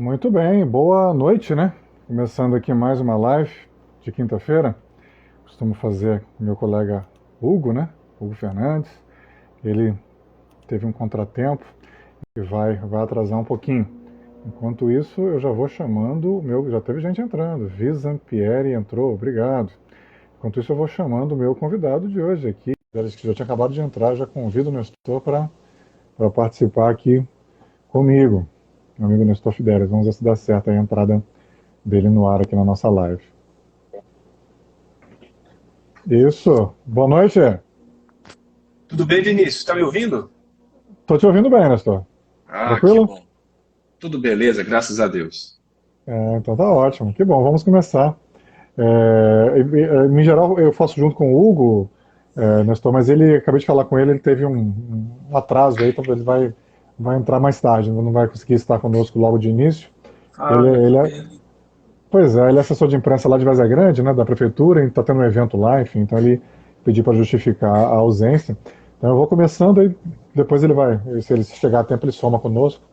Muito bem, boa noite, né? Começando aqui mais uma live de quinta-feira. Costumo fazer com meu colega Hugo, né? Hugo Fernandes. Ele teve um contratempo e vai atrasar um pouquinho. Enquanto isso, eu já vou chamando o meu. Já teve gente entrando. Visan Pierre entrou, obrigado. Enquanto isso, eu vou chamando o meu convidado de hoje aqui. Ele que já tinha acabado de entrar, já convido o Nestor para participar aqui comigo. Meu amigo Nestor Fidelis. Vamos ver se dá certo a entrada dele no ar aqui na nossa live. Isso. Boa noite. Tudo bem, Vinícius? Está me ouvindo? Tô te ouvindo bem, Nestor. Ah, que Tranquilo? bom. Tudo beleza, graças a Deus. Então tá ótimo. Que bom, vamos começar. Em geral, eu faço junto com o Hugo, Nestor, mas ele, acabei de falar com ele, ele teve um atraso aí, então ele vai entrar mais tarde, não vai conseguir estar conosco logo de início. Ele, Ah, que ele é, pena. Pois é, ele é assessor de imprensa lá de Vaza Grande, né, da prefeitura, e está tendo um evento lá, enfim, então ele pediu para justificar a ausência. Então eu vou começando e depois ele vai, se ele chegar a tempo, ele soma conosco.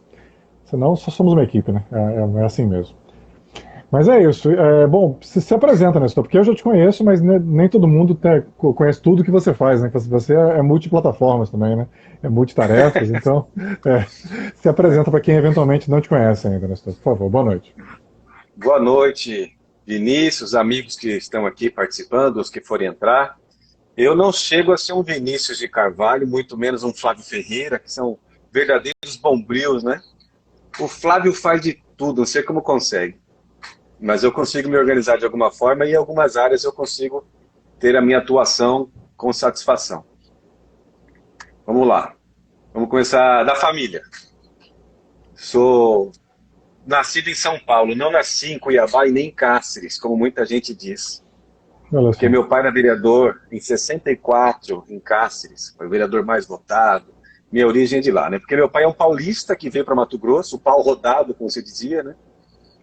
Senão, só somos uma equipe, né? É assim mesmo. Mas é isso. Bom, se apresenta, Nestor, porque eu já te conheço, mas nem todo mundo conhece tudo que você faz, né? Você é multiplataformas também, né? É multitarefas, então é, se apresenta para quem eventualmente não te conhece ainda, Nestor. Por favor, boa noite. Boa noite, Vinícius, amigos que estão aqui participando, os que forem entrar. Eu não chego a ser um Vinícius de Carvalho, muito menos um Flávio Ferreira, que são verdadeiros bombrios, né? O Flávio faz de tudo, não sei como consegue, mas eu consigo me organizar de alguma forma e em algumas áreas eu consigo ter a minha atuação com satisfação. Vamos lá, vamos começar da família. Sou nascido em São Paulo, não nasci em Cuiabá e nem em Cáceres, como muita gente diz. Olha Porque só. meu pai era vereador em 64 em Cáceres, foi o vereador mais votado. Minha origem é de lá, né? Porque meu pai é um paulista que veio para Mato Grosso, o pau rodado, como se dizia, né?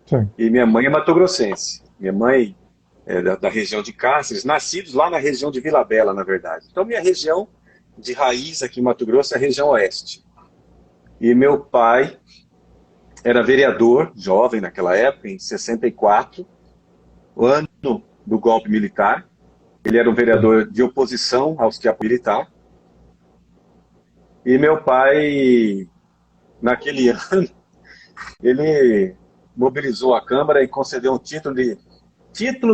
Sim. E minha mãe é matogrossense. Minha mãe é da região de Cáceres, nascidos lá na região de Vila Bela, na verdade. Então, minha região de raiz aqui em Mato Grosso é a região oeste. E meu pai era vereador, jovem naquela época, em 64, o ano do golpe militar. Ele era um Sim. vereador de oposição aos que apoiam militar. E meu pai, naquele ano, ele mobilizou a Câmara e concedeu um título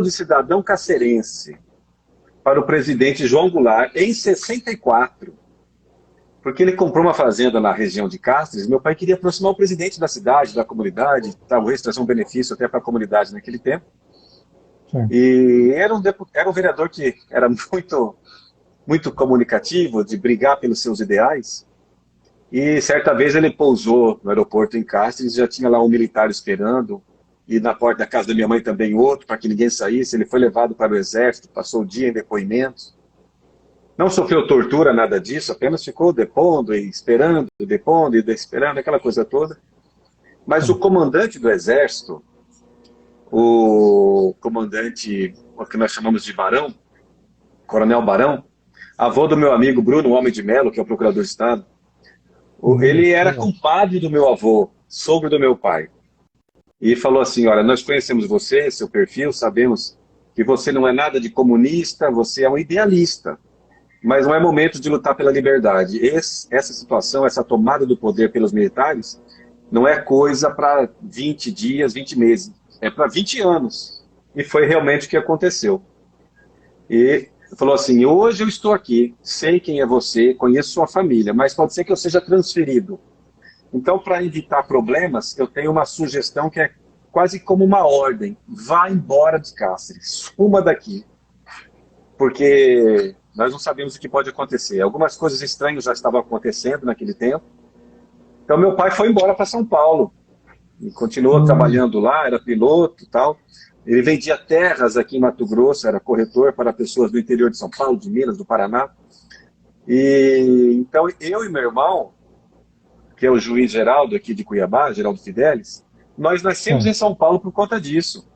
de cidadão cacerense para o presidente João Goulart em 64, porque ele comprou uma fazenda na região de Cáceres. Meu pai queria aproximar o presidente da cidade, da comunidade, talvez trazer um benefício até para a comunidade naquele tempo. Sim. E era um vereador que era muito comunicativo, de brigar pelos seus ideais. E certa vez ele pousou no aeroporto em Cáceres, já tinha lá um militar esperando, e na porta da casa da minha mãe também outro, para que ninguém saísse. Ele foi levado para o exército, passou o dia em depoimentos. Não sofreu tortura, nada disso, apenas ficou depondo e esperando, depondo e esperando, aquela coisa toda. Mas o Sim. comandante do exército, o comandante, o que nós chamamos de Barão, Coronel Barão, avô do meu amigo Bruno Homem de Melo, que é o procurador de Estado, ele era Legal. compadre do meu avô, sogro do meu pai. E falou assim: olha, nós conhecemos você, seu perfil, sabemos que você não é nada de comunista, você é um idealista, mas não é momento de lutar pela liberdade. Essa situação, essa tomada do poder pelos militares, não é coisa para 20 dias, 20 meses, é para 20 anos. E foi realmente o que aconteceu. E falou assim: hoje eu estou aqui, sei quem é você, conheço sua família, mas pode ser que eu seja transferido. Então, para evitar problemas, eu tenho uma sugestão que é quase como uma ordem: vá embora de Cáceres, suma daqui, porque nós não sabemos o que pode acontecer. Algumas coisas estranhas já estavam acontecendo naquele tempo. Então, meu pai foi embora para São Paulo e continuou Hum, trabalhando lá, era piloto e tal. Ele vendia terras aqui em Mato Grosso, era corretor para pessoas do interior de São Paulo, de Minas, do Paraná. E então eu e meu irmão, que é o juiz Geraldo aqui de Cuiabá, Geraldo Fidelis, nós nascemos sim. em São Paulo por conta disso.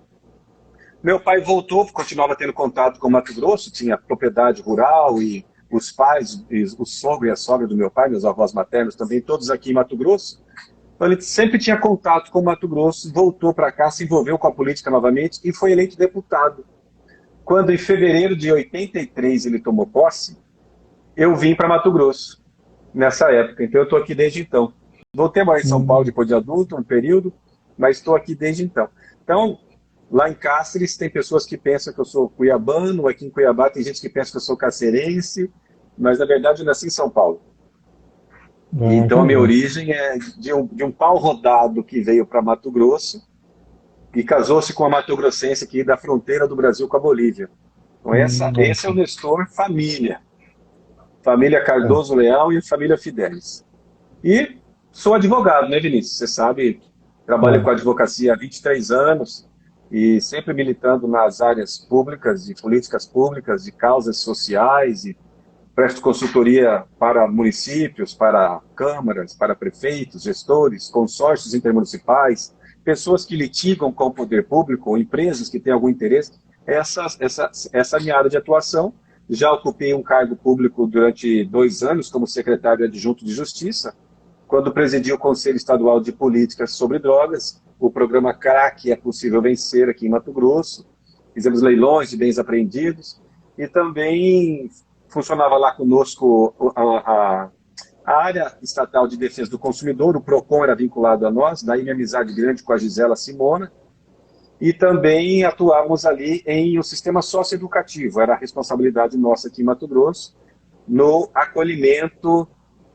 Meu pai voltou, continuava tendo contato com o Mato Grosso, tinha propriedade rural e os pais, e o sogro e a sogra do meu pai, meus avós maternos também, todos aqui em Mato Grosso. Então ele sempre tinha contato com o Mato Grosso, voltou para cá, se envolveu com a política novamente e foi eleito deputado. Quando em fevereiro de 83 ele tomou posse, eu vim para Mato Grosso nessa época. Então eu estou aqui desde então. Voltei a morar em São Paulo Hum, depois de adulto, um período, mas estou aqui desde então. Então, lá em Cáceres tem pessoas que pensam que eu sou cuiabano, aqui em Cuiabá tem gente que pensa que eu sou cacerense, mas na verdade eu nasci em São Paulo. Então a minha entendi. origem é de um pau rodado que veio para Mato Grosso e casou-se com a mato-grossense aqui da fronteira do Brasil com a Bolívia. Então esse é o Nossa. Nestor família. Família É. Cardoso Leal e família Fidelis. E sou advogado, né, Vinícius? Você sabe, trabalho É. com advocacia há 23 anos e sempre militando nas áreas públicas, de políticas públicas, de causas sociais e presto consultoria para municípios, para câmaras, para prefeitos, gestores, consórcios intermunicipais, pessoas que litigam com o poder público, ou empresas que têm algum interesse. Essa é a minha área de atuação. Já ocupei um cargo público durante 2 anos como secretário adjunto de Justiça, quando presidi o Conselho Estadual de Políticas sobre Drogas, o programa CRAC é possível vencer aqui em Mato Grosso, fizemos leilões de bens apreendidos e também funcionava lá conosco a área estatal de defesa do consumidor, o PROCON era vinculado a nós, daí minha amizade grande com a Gisela Simona, e também atuávamos ali em um sistema socioeducativo, era a responsabilidade nossa aqui em Mato Grosso, no acolhimento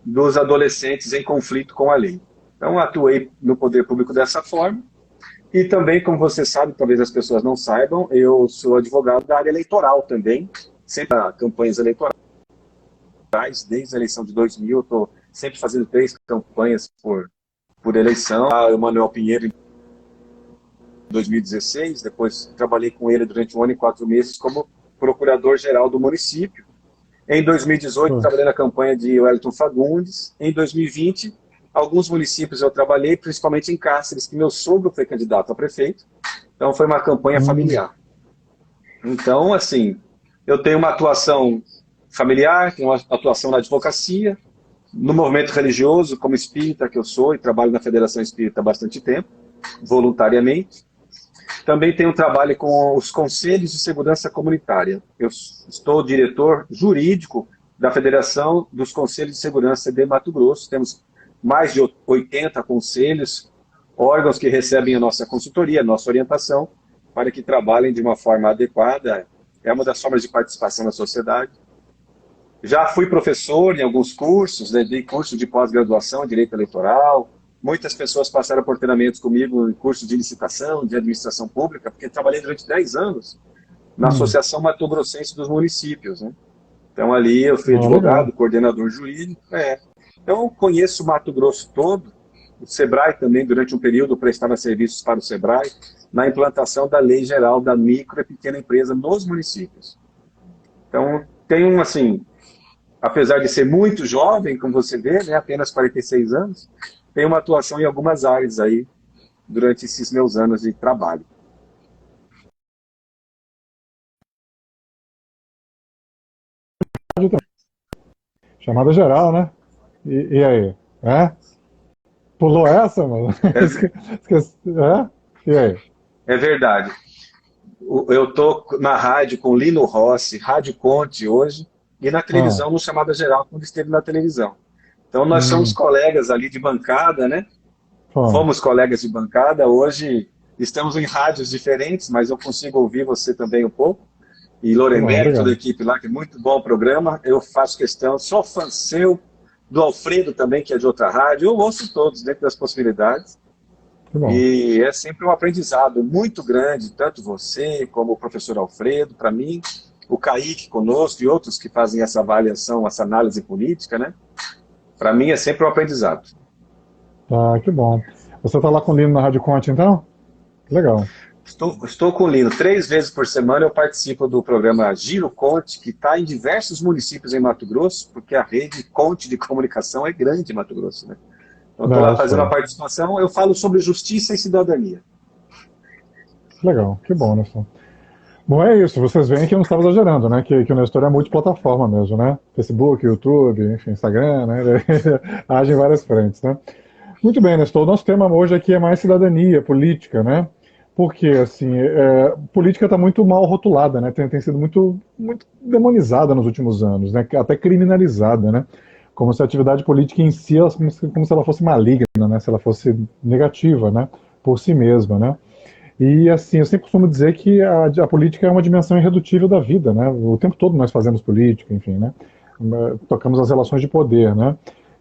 dos adolescentes em conflito com a lei. Então, atuei no poder público dessa forma. E também, como você sabe, talvez as pessoas não saibam, eu sou advogado da área eleitoral também, sempre há campanhas eleitorais, desde a eleição de 2000, eu estou sempre fazendo 3 campanhas por eleição. O Emanuel Pinheiro em 2016, depois trabalhei com ele durante 1 ano e 4 meses como procurador-geral do município. Em 2018, Pô. trabalhei na campanha de Wellington Fagundes. Em 2020, alguns municípios eu trabalhei, principalmente em Cáceres, que meu sogro foi candidato a prefeito. Então, foi uma campanha Hum, familiar. Então, assim, eu tenho uma atuação familiar, tenho uma atuação na advocacia, no movimento religioso, como espírita que eu sou, e trabalho na Federação Espírita há bastante tempo, voluntariamente. Também tenho trabalho com os conselhos de segurança comunitária. Eu estou diretor jurídico da Federação dos Conselhos de Segurança de Mato Grosso. Temos mais de 80 conselhos, órgãos que recebem a nossa consultoria, a nossa orientação, para que trabalhem de uma forma adequada. É uma das formas de participação na sociedade. Já fui professor em alguns cursos, né, dei curso de pós-graduação em Direito Eleitoral. Muitas pessoas passaram por treinamentos comigo em cursos de licitação, de administração pública, porque trabalhei durante 10 anos na hum. Associação Mato Grossense dos Municípios, né? Então ali eu fui Legal. advogado, coordenador jurídico. Então eu conheço o Mato Grosso todo, o Sebrae também durante um período prestava serviços para o Sebrae, na implantação da Lei Geral da Micro e Pequena Empresa nos municípios. Então tem assim, apesar de ser muito jovem, como você vê, né, apenas 46 anos, tem uma atuação em algumas áreas aí durante esses meus anos de trabalho. Chamada geral, né? E aí? É? Pulou essa, mano? É, Esqueci. É? E aí? é verdade. Eu estou na rádio com Lino Rossi, Rádio Conte hoje, e na Ah, televisão no Chamada Geral, quando esteve na televisão. Então nós somos hum, colegas ali de bancada, né? fomos. Fomos colegas de bancada, hoje estamos em rádios diferentes, mas eu consigo ouvir você também um pouco. E Bom, Loremere, toda a obrigado. equipe lá, que é muito bom o programa. Eu faço questão, sou fã seu, do Alfredo também, que é de outra rádio. Eu ouço todos, dentro das possibilidades. Que bom. E é sempre um aprendizado muito grande, tanto você como o professor Alfredo, para mim, o Kaique conosco e outros que fazem essa avaliação, essa análise política, né? Para mim é sempre um aprendizado. Tá, que bom. Você tá lá com o Lino na Rádio Conte, então? Que legal. Estou com o Lino. 3 vezes por semana eu participo do programa Giro Conte, que está em diversos municípios em Mato Grosso, porque a rede Conte de comunicação é grande em Mato Grosso, né? Então estou É, lá eu fazendo a sei. participação, eu falo sobre justiça e cidadania. Que legal. Que bom, Nestor. Bom, é isso. Vocês veem que eu não estava exagerando, né? Que o Nestor é multiplataforma mesmo, né? Facebook, YouTube, enfim, Instagram, né? Ele age em várias frentes, né? Muito bem, Nestor. O nosso tema hoje aqui é mais cidadania, política, né? Porque, assim, política está muito mal rotulada, né? Tem sido muito demonizada nos últimos anos, né? Até criminalizada, né? Como se a atividade política em si, como se ela fosse maligna, né? Se ela fosse negativa, né? Por si mesma, né? E, assim, eu sempre costumo dizer que a política é uma dimensão irredutível da vida, né? O tempo todo nós fazemos política, enfim, né? Tocamos as relações de poder, né?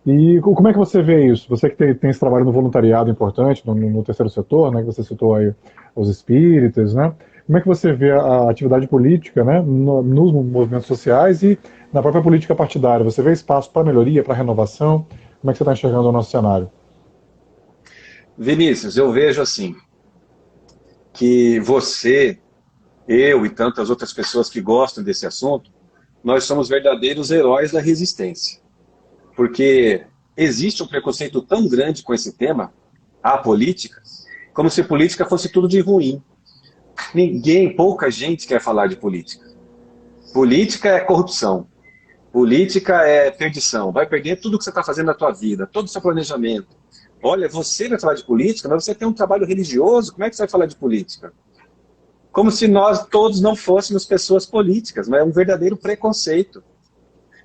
E como é que você vê isso? Você que tem esse trabalho no voluntariado importante, no terceiro setor, né? Que você citou aí os espíritas, né? Como é que você vê a atividade política, né? Nos movimentos sociais e na própria política partidária? Você vê espaço para melhoria, para renovação? Como é que você está enxergando o nosso cenário? Vinícius, eu vejo assim, que você, eu e tantas outras pessoas que gostam desse assunto, nós somos verdadeiros heróis da resistência. Porque existe um preconceito tão grande com esse tema, a política, como se política fosse tudo de ruim. Pouca gente quer falar de política. Política é corrupção. Política é perdição. Vai perder tudo que você está fazendo na tua vida, todo o seu planejamento. Olha, você vai falar de política, mas você tem um trabalho religioso, como é que você vai falar de política? Como se nós todos não fôssemos pessoas políticas, mas é um verdadeiro preconceito.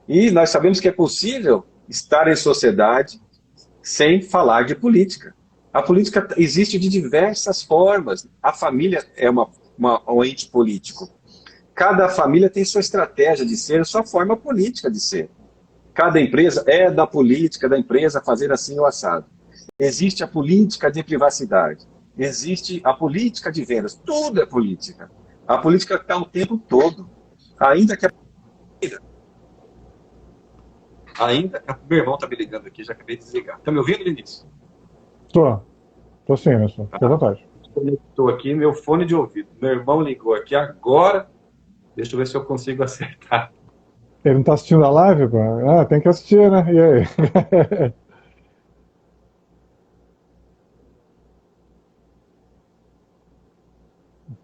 E nós sabemos que é possível estar em sociedade sem falar de política. A política existe de diversas formas. A família é um ente político. Cada família tem sua estratégia de ser, sua forma política de ser. Cada empresa é da política da empresa fazer assim o assado. Existe a política de privacidade. Existe a política de vendas. Tudo é política. A política está o tempo todo. Ainda que a... Meu irmão está me ligando aqui, já acabei de desligar. Está me ouvindo, Vinícius? Tô sim, Nelson. Fique à vontade. Estou aqui, meu fone de ouvido. Meu irmão ligou aqui agora. Deixa eu ver se eu consigo acertar. Ele não está assistindo a live, pô? Ah, tem que assistir, né? E aí?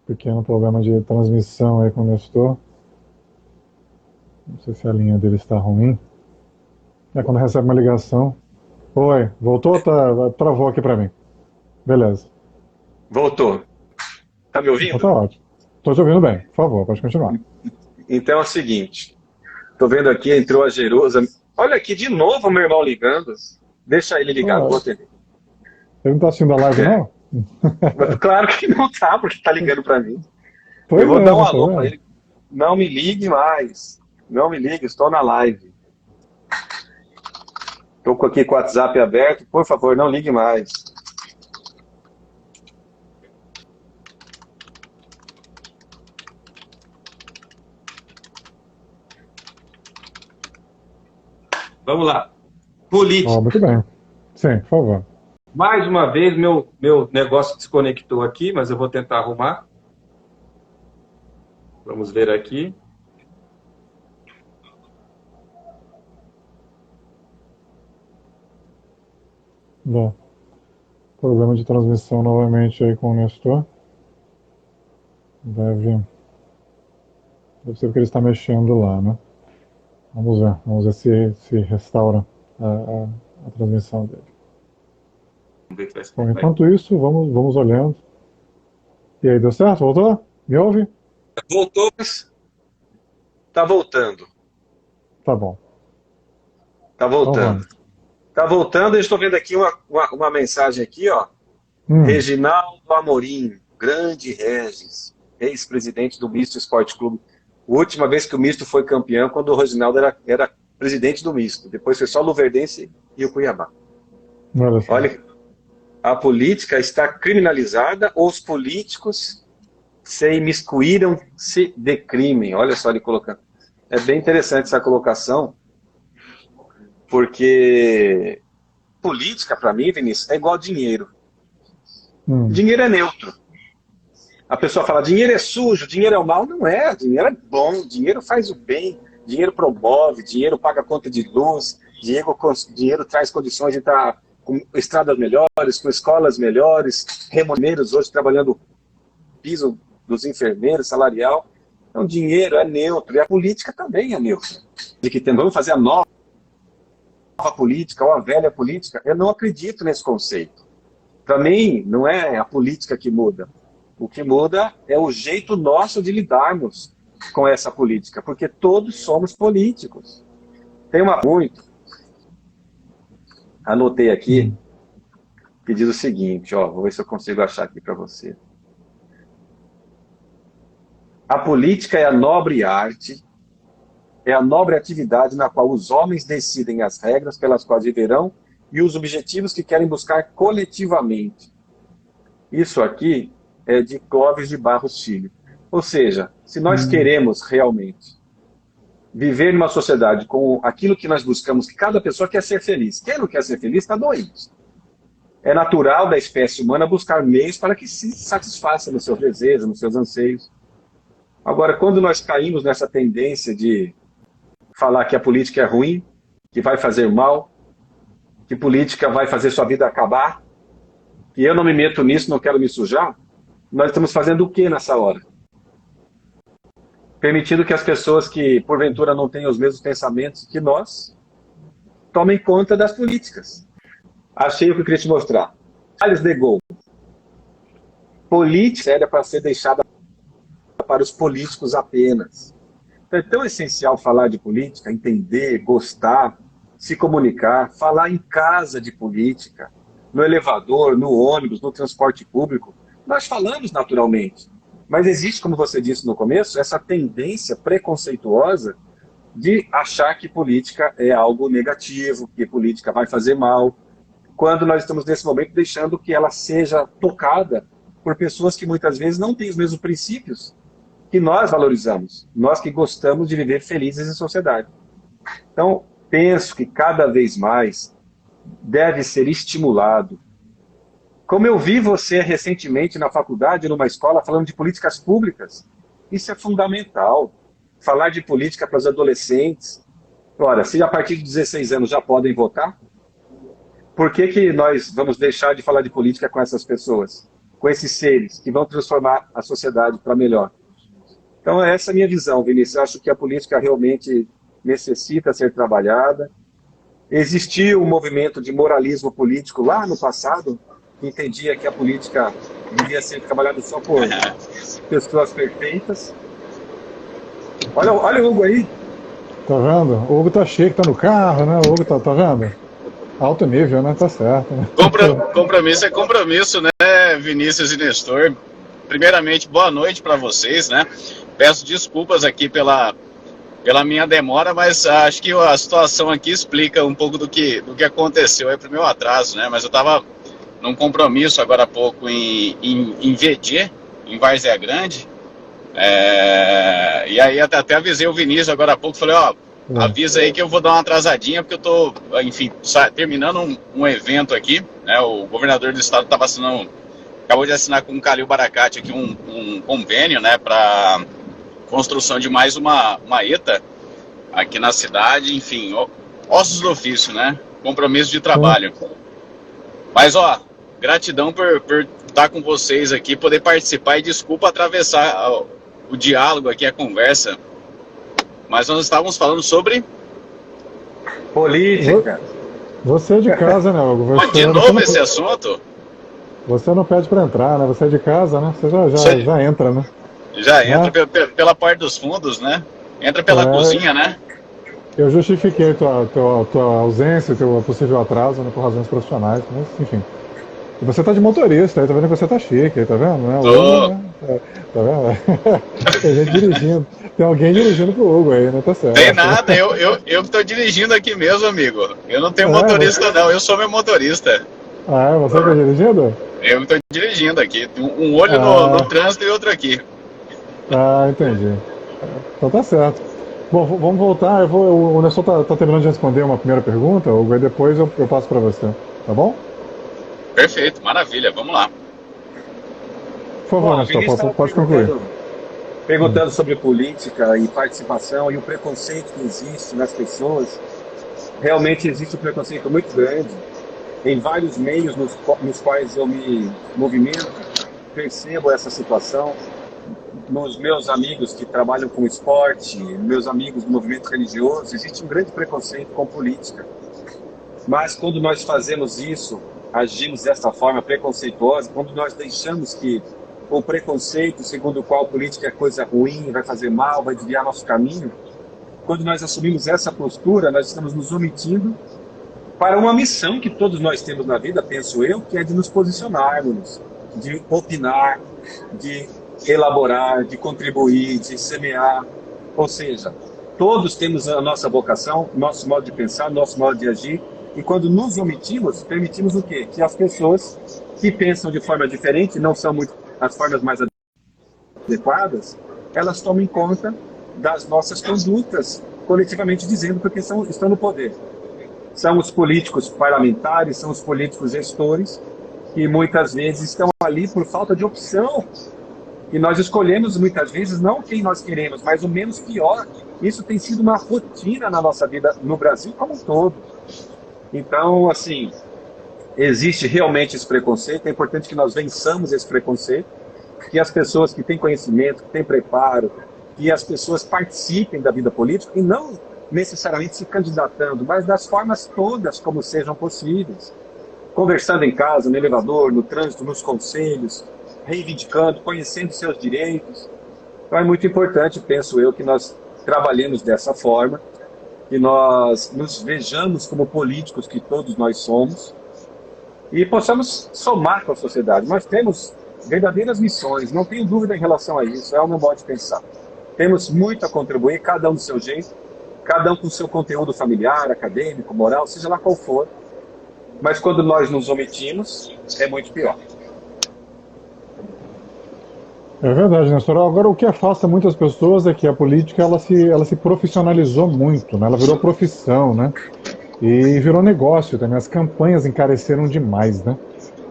Pequeno problema de transmissão aí com o Nestor. Não sei se a linha dele está ruim. É quando recebe uma ligação. Oi, voltou ou travou aqui para mim? Beleza. Voltou. Tá me Então ouvindo? tá ótimo. Tô te ouvindo bem. Por favor, pode continuar. Então é o seguinte. Tô vendo aqui, entrou a Jerusa. Olha aqui, de novo meu irmão ligando. Deixa ele ligar, não vou atender. Ele não tá assistindo a live, não? Claro que não tá, porque tá ligando para mim. Pois Eu vou dar um tá alô para vendo? ele. Não me ligue mais. Não me ligue, estou na live. Estou aqui com o WhatsApp aberto. Por favor, não ligue mais. Vamos lá. Política. Muito bem. Sim, por favor. Mais uma vez, meu negócio desconectou aqui, mas eu vou tentar arrumar. Vamos ver aqui. Bom, problema de transmissão novamente aí com o Nestor. Deve ser porque ele está mexendo lá, né? Vamos ver se restaura a transmissão dele. Vamos ver que vai Bom, enquanto isso, vamos olhando. E aí, deu certo? Voltou? Me ouve? Voltou, mas tá voltando. Tá bom. Tá Então voltando. vamos. Tá voltando, eu estou vendo aqui uma mensagem aqui, ó. Reginaldo Amorim, grande Regis, ex-presidente do Misto Esporte Clube. A última vez que o Misto foi campeão, quando o Reginaldo era presidente do Misto. Depois foi só o Luverdense e o Cuiabá. Olha, a política está criminalizada, os políticos se imiscuíram-se de crime. Olha só ele colocando. É bem interessante essa colocação, porque política, para mim, Vinícius, é igual dinheiro. Dinheiro é neutro. A pessoa fala, dinheiro é sujo, dinheiro é o mal. Não é, dinheiro é bom, dinheiro faz o bem, dinheiro promove, dinheiro paga conta de luz, dinheiro traz condições de estar com estradas melhores, com escolas melhores, remuneiros hoje trabalhando no piso dos enfermeiros, salarial. Então, dinheiro é neutro, e a política também é neutra. De que vamos fazer a nova política ou a velha política, eu não acredito nesse conceito. Para mim, não é a política que muda. O que muda é o jeito nosso de lidarmos com essa política, porque todos somos políticos. Tem uma muito, anotei aqui, que diz o seguinte, ó, vou ver se eu consigo achar aqui para você. A política é a nobre arte, é a nobre atividade na qual os homens decidem as regras pelas quais viverão e os objetivos que querem buscar coletivamente. Isso aqui é de Clóvis de Barros Filho. Ou seja, se nós queremos realmente viver numa sociedade com aquilo que nós buscamos, que cada pessoa quer ser feliz. Quem não quer ser feliz está doente. É natural da espécie humana buscar meios para que se satisfaça nos seus desejos, nos seus anseios. Agora, quando nós caímos nessa tendência de falar que a política é ruim, que vai fazer mal, que política vai fazer sua vida acabar, que eu não me meto nisso, não quero me sujar, nós estamos fazendo o que nessa hora? Permitindo que as pessoas que, porventura, não tenham os mesmos pensamentos que nós, tomem conta das políticas. Achei o que eu queria te mostrar. Charles de Gaulle. Política era para ser deixada para os políticos apenas. Então é tão essencial falar de política, entender, gostar, se comunicar, falar em casa de política, no elevador, no ônibus, no transporte público. Nós falamos naturalmente, mas existe, como você disse no começo, essa tendência preconceituosa de achar que política é algo negativo, que política vai fazer mal, quando nós estamos nesse momento deixando que ela seja tocada por pessoas que muitas vezes não têm os mesmos princípios que nós valorizamos, nós que gostamos de viver felizes em sociedade. Então, penso que cada vez mais deve ser estimulado. Como eu vi você recentemente na faculdade, numa escola, falando de políticas públicas, isso é fundamental. Falar de política para os adolescentes. Ora, se a partir de 16 anos já podem votar, por que nós vamos deixar de falar de política com essas pessoas? Com esses seres que vão transformar a sociedade para melhor? Então, essa é a minha visão, Vinícius. Eu acho que a política realmente necessita ser trabalhada. Existiu um movimento de moralismo político lá no passado, que entendia que a política devia ser trabalhada só por pessoas perfeitas. Olha o Hugo aí. Tá vendo? O Hugo tá chique, tá no carro, né? O Hugo tá vendo? Alto nível, né? Tá certo. Né? Compromisso é compromisso, né, Vinícius e Nestor? Primeiramente, boa noite para vocês, né? Peço desculpas aqui pela minha demora, mas acho que a situação aqui explica um pouco do que aconteceu aí pro meu atraso, né? Mas eu estava num compromisso agora há pouco em VG, em Várzea Grande, e aí até avisei o Vinícius agora há pouco, falei, ó, avisa aí que eu vou dar uma atrasadinha, porque eu tô, enfim, terminando um evento aqui, né? O governador do estado acabou de assinar com o Calil Baracate aqui um convênio, né, para construção de mais uma ETA aqui na cidade, enfim, ossos do ofício, né? Compromisso de trabalho. Mas, ó, gratidão por estar com vocês aqui, poder participar e desculpa atravessar o diálogo aqui, a conversa. Mas nós estávamos falando sobre política. Você é de casa, né, Hugo? De novo esse assunto? Você não pede para entrar, né? Você é de casa, né? Você já entra, né? Já entra pela parte dos fundos, né? Entra pela cozinha, né? Eu justifiquei tua ausência, teu possível atraso, né, por razões profissionais, mas enfim. E você tá de motorista, aí tá vendo que você tá chique, aí, tá vendo? Né? Tô. Hugo, né? Tá vendo? Tem gente dirigindo. Tem alguém dirigindo pro Hugo aí, né? Tá certo. Tem nada, eu que tô dirigindo aqui mesmo, amigo. Eu não tenho motorista, não, eu sou meu motorista. Ah, você tá dirigindo? Eu tô dirigindo aqui. Um olho no trânsito e outro aqui. Ah, entendi. Então tá certo. Bom, vamos voltar. O Nestor tá terminando de responder uma primeira pergunta, Hugo, e depois eu passo para você. Tá bom? Perfeito, maravilha. Vamos lá. Por favor, Nestor, pode concluir. Perguntando sobre política e participação e o preconceito que existe nas pessoas. Realmente existe um preconceito muito grande. Em vários meios nos quais eu me movimento, percebo essa situação. Nos meus amigos que trabalham com esporte, meus amigos do movimento religioso, existe um grande preconceito com política. Mas quando nós fazemos isso, agimos dessa forma preconceituosa, quando nós deixamos que o preconceito segundo o qual política é coisa ruim, vai fazer mal, vai desviar nosso caminho, quando nós assumimos essa postura, nós estamos nos omitindo para uma missão que todos nós temos na vida, penso eu, que é de nos posicionarmos, de opinar, de elaborar, de contribuir, de semear. Ou seja, todos temos a nossa vocação, nosso modo de pensar, nosso modo de agir, e quando nos omitimos, permitimos o quê? Que as pessoas que pensam de forma diferente, não são muito as formas mais adequadas, elas tomem conta das nossas condutas, coletivamente dizendo, porque estão no poder. São os políticos parlamentares, são os políticos gestores, que muitas vezes estão ali por falta de opção. E nós escolhemos muitas vezes não quem nós queremos, mas o menos pior. Isso tem sido uma rotina na nossa vida, no Brasil como um todo. Então, assim, existe realmente esse preconceito, é importante que nós vençamos esse preconceito, que as pessoas que têm conhecimento, que têm preparo, que as pessoas participem da vida política e não necessariamente se candidatando, mas das formas todas como sejam possíveis. Conversando em casa, no elevador, no trânsito, nos conselhos, reivindicando, conhecendo seus direitos. Então é muito importante, penso eu, que nós trabalhemos dessa forma, que nós nos vejamos como políticos que todos nós somos e possamos somar com a sociedade. Nós temos verdadeiras missões, não tenho dúvida em relação a isso, é o meu modo de pensar. Temos muito a contribuir, cada um do seu jeito, cada um com o seu conteúdo familiar, acadêmico, moral, seja lá qual for. Mas quando nós nos omitimos, é muito pior. É verdade, Nestor. Agora, o que afasta muitas pessoas é que a política ela se profissionalizou muito, né? Ela virou profissão, né? E virou negócio também. As campanhas encareceram demais, né?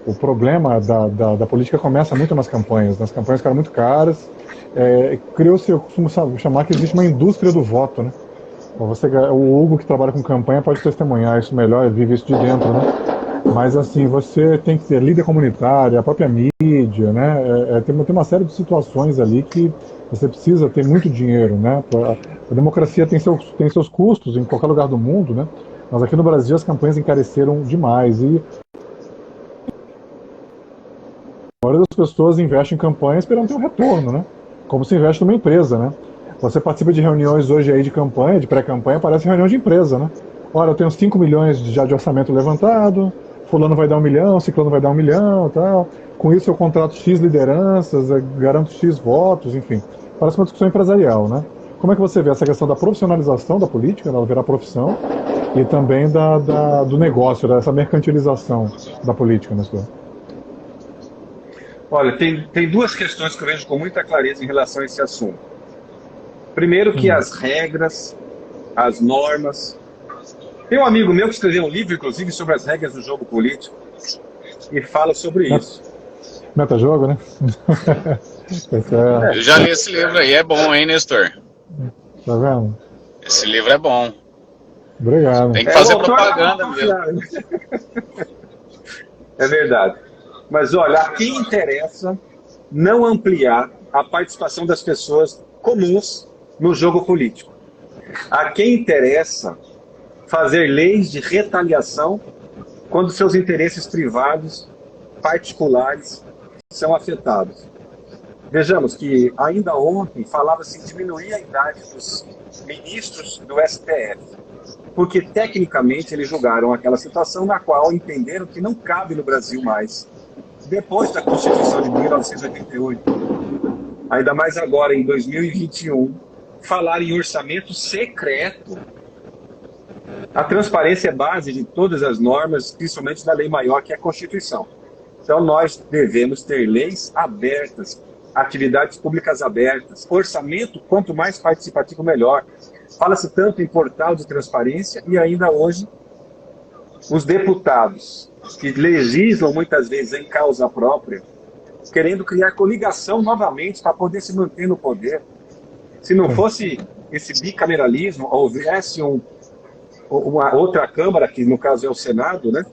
O problema da política começa muito nas campanhas. Né? As campanhas ficaram muito caras. Criou-se, eu costumo chamar que existe uma indústria do voto, né? O Hugo, que trabalha com campanha, pode testemunhar isso melhor, ele vive isso de dentro, né? Mas, assim, você tem que ter líder comunitária, a própria mídia, né? Tem uma série de situações ali que você precisa ter muito dinheiro, né? A democracia tem seus custos em qualquer lugar do mundo, né? Mas aqui no Brasil as campanhas encareceram demais e a maioria das pessoas investe em campanha esperando ter um retorno, né? Como se investe numa empresa, né? Você participa de reuniões hoje aí de campanha, de pré-campanha, parece reunião de empresa, né? Olha, eu tenho 5 milhões já de orçamento levantado, fulano vai dar 1 milhão, ciclano vai dar 1 milhão e tal. Com isso eu contrato X lideranças, garanto X votos, enfim. Parece uma discussão empresarial, né? Como é que você vê essa questão da profissionalização da política, ela virar profissão, e também do negócio, dessa mercantilização da política, né, senhor? Olha, tem duas questões que eu vejo com muita clareza em relação a esse assunto. Primeiro que as regras, as normas... Tem um amigo meu que escreveu um livro, inclusive, sobre as regras do jogo político e fala sobre isso. Metajogo, né? Eu já li esse livro aí, é bom, hein, Nestor? Tá vendo? Esse livro é bom. Obrigado. Tem que fazer propaganda mesmo. É verdade. Mas olha, a quem interessa não ampliar a participação das pessoas comuns no jogo político. A quem interessa fazer leis de retaliação quando seus interesses privados, particulares, são afetados. Vejamos que ainda ontem falava-se em diminuir a idade dos ministros do STF, porque tecnicamente eles julgaram aquela situação na qual entenderam que não cabe no Brasil mais, depois da Constituição de 1988, ainda mais agora em 2021, falar em orçamento secreto. A transparência é base de todas as normas, principalmente da lei maior, que é a Constituição. Então nós devemos ter leis abertas, atividades públicas abertas, orçamento, quanto mais participativo, melhor. Fala-se tanto em portal de transparência e ainda hoje os deputados que legislam muitas vezes em causa própria, querendo criar coligação novamente para poder se manter no poder. Se não fosse esse bicameralismo, houvesse uma outra Câmara, que no caso é o Senado, né,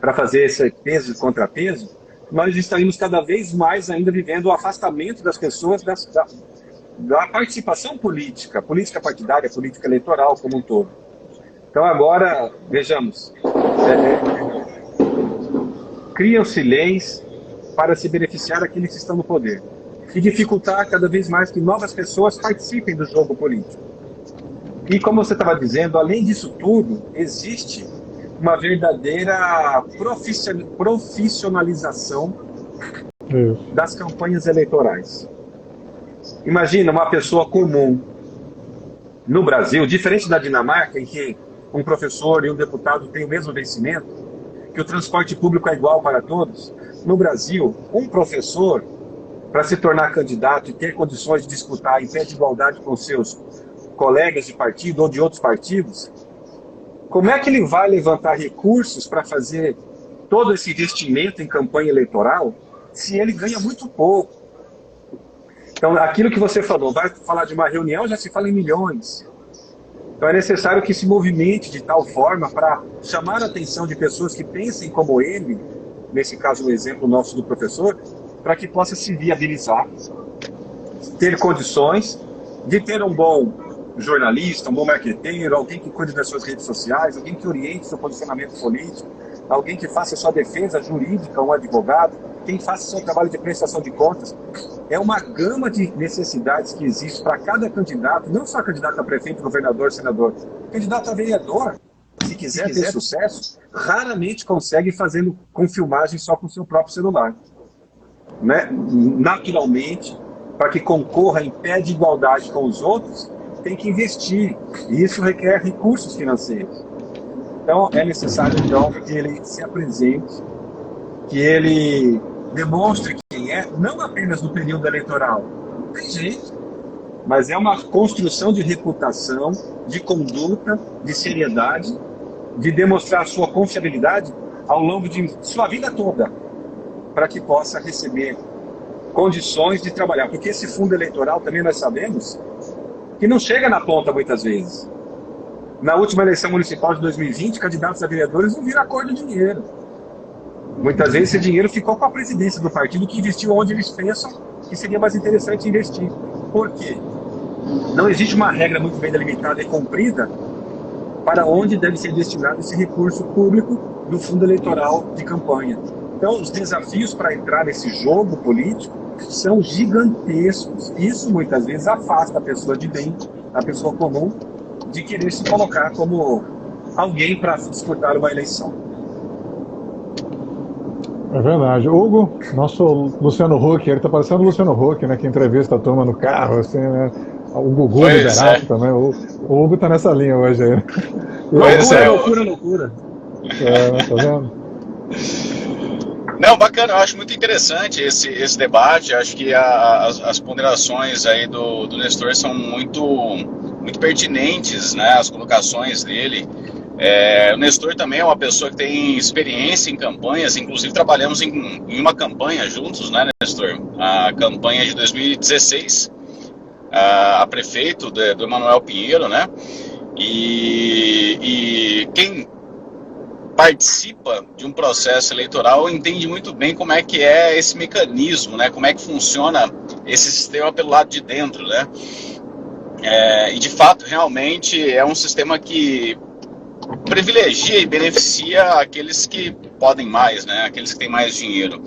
para fazer esse peso e contrapeso, nós estaríamos cada vez mais ainda vivendo o afastamento das pessoas da participação política, política partidária, política eleitoral como um todo. Então agora, vejamos, criam-se leis para se beneficiar daqueles que estão no poder e dificultar cada vez mais que novas pessoas participem do jogo político. E como você estava dizendo, além disso tudo, existe uma verdadeira profissionalização das campanhas eleitorais. Imagina uma pessoa comum no Brasil, diferente da Dinamarca, em que um professor e um deputado têm o mesmo vencimento, que o transporte público é igual para todos. No Brasil, um professor, para se tornar candidato e ter condições de disputar em pé de igualdade com seus colegas de partido ou de outros partidos, como é que ele vai levantar recursos para fazer todo esse investimento em campanha eleitoral se ele ganha muito pouco? Então, aquilo que você falou, vai falar de uma reunião, já se fala em milhões. Então é necessário que se movimente de tal forma para chamar a atenção de pessoas que pensem como ele, nesse caso o exemplo nosso do professor, para que possa se viabilizar, ter condições de ter um bom jornalista, um bom marqueteiro, alguém que cuide das suas redes sociais, alguém que oriente seu posicionamento político, alguém que faça sua defesa jurídica, um advogado, quem faça seu trabalho de prestação de contas. É uma gama de necessidades que existe para cada candidato, não só candidato a prefeito, governador, senador, candidato a vereador, se quiser ter sucesso, raramente consegue fazendo com filmagem só com seu próprio celular. Né? Naturalmente, para que concorra em pé de igualdade com os outros, tem que investir, e isso requer recursos financeiros. Então, é necessário então, que ele se apresente, que ele demonstre quem é, não apenas no período eleitoral, não tem jeito, mas é uma construção de reputação, de conduta, de seriedade, de demonstrar sua confiabilidade ao longo de sua vida toda, para que possa receber condições de trabalhar. Porque esse fundo eleitoral, também nós sabemos, que não chega na ponta muitas vezes. Na última eleição municipal de 2020, candidatos a vereadores não viram a cor do dinheiro. Muitas vezes esse dinheiro ficou com a presidência do partido, que investiu onde eles pensam que seria mais interessante investir. Por quê? Não existe uma regra muito bem delimitada e cumprida para onde deve ser destinado esse recurso público do fundo eleitoral de campanha. Então, os desafios para entrar nesse jogo político são gigantescos. Isso muitas vezes afasta a pessoa de bem, a pessoa comum, de querer se colocar como alguém para disputar uma eleição. É verdade. Hugo, nosso Luciano Huck, ele tá parecendo o Luciano Huck, né, que entrevista a turma no carro, assim, né? O Gugu Liberato também. O Hugo tá nessa linha hoje aí. Loucura. Tá vendo? Não, bacana, eu acho muito interessante esse debate. Acho que as ponderações aí do Nestor são muito pertinentes, né? As colocações dele. O Nestor também é uma pessoa que tem experiência em campanhas, inclusive trabalhamos em uma campanha juntos, né, Nestor? A campanha de 2016, a prefeito do Emanuel Pinheiro, né? E quem participa de um processo eleitoral entende muito bem como é que é esse mecanismo, né? Como é que funciona esse sistema pelo lado de dentro, né? E de fato, realmente é um sistema que privilegia e beneficia aqueles que podem mais, né? Aqueles que têm mais dinheiro.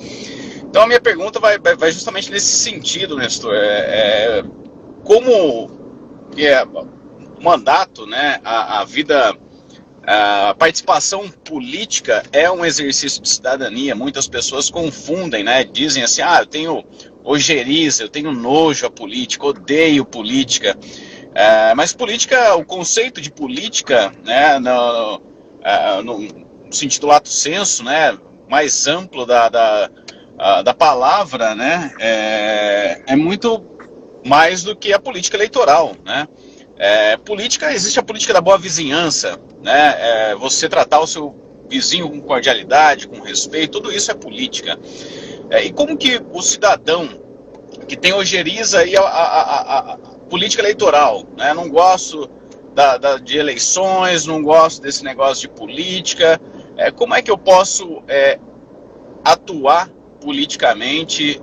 Então a minha pergunta vai justamente nesse sentido, Nestor. Como o mandato, né? A vida, a participação política é um exercício de cidadania. Muitas pessoas confundem, né? Dizem assim, eu tenho ojeriza, eu tenho nojo à política, odeio política. Mas política, o conceito de política, né, no sentido lato sensu, né, mais amplo da palavra, né, é muito mais do que a política eleitoral, né. Existe a política da boa vizinhança, né, você tratar o seu vizinho com cordialidade, com respeito, tudo isso é política. E como que o cidadão que tem ojeriza aí a política eleitoral, né? Não gosto de eleições, não gosto desse negócio de política. Como é que eu posso atuar politicamente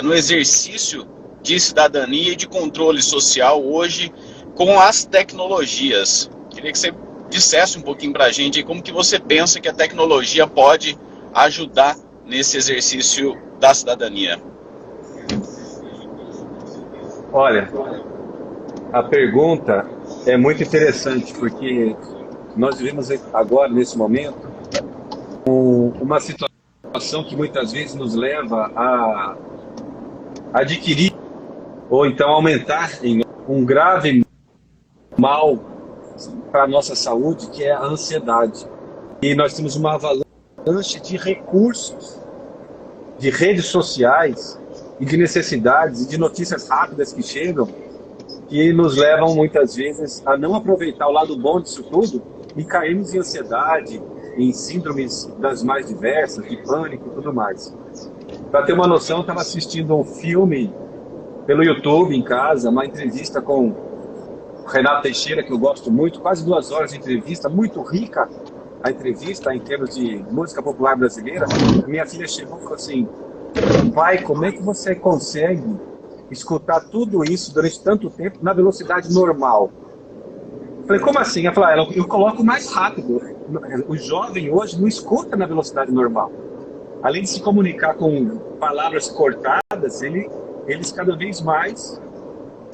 no exercício de cidadania e de controle social hoje com as tecnologias? Queria que você dissesse um pouquinho para a gente aí como que você pensa que a tecnologia pode ajudar nesse exercício da cidadania. Olha, a pergunta é muito interessante, porque nós vivemos agora, nesse momento, uma situação que muitas vezes nos leva a adquirir ou então aumentar em um grave mal para a nossa saúde, que é a ansiedade. E nós temos uma avalanche de recursos, de redes sociais e de necessidades e de notícias rápidas que chegam, que nos levam muitas vezes a não aproveitar o lado bom disso tudo e cairmos em ansiedade, em síndromes das mais diversas, de pânico e tudo mais. Para ter uma noção, eu estava assistindo um filme pelo YouTube em casa, uma entrevista com o Renato Teixeira, que eu gosto muito, quase 2 horas de entrevista, muito rica a entrevista em termos de música popular brasileira. A minha filha chegou e falou assim: pai, como é que você consegue escutar tudo isso durante tanto tempo na velocidade normal? Eu falei, como assim? Ela falou, eu coloco mais rápido. O jovem hoje não escuta na velocidade normal. Além de se comunicar com palavras cortadas, eles cada vez mais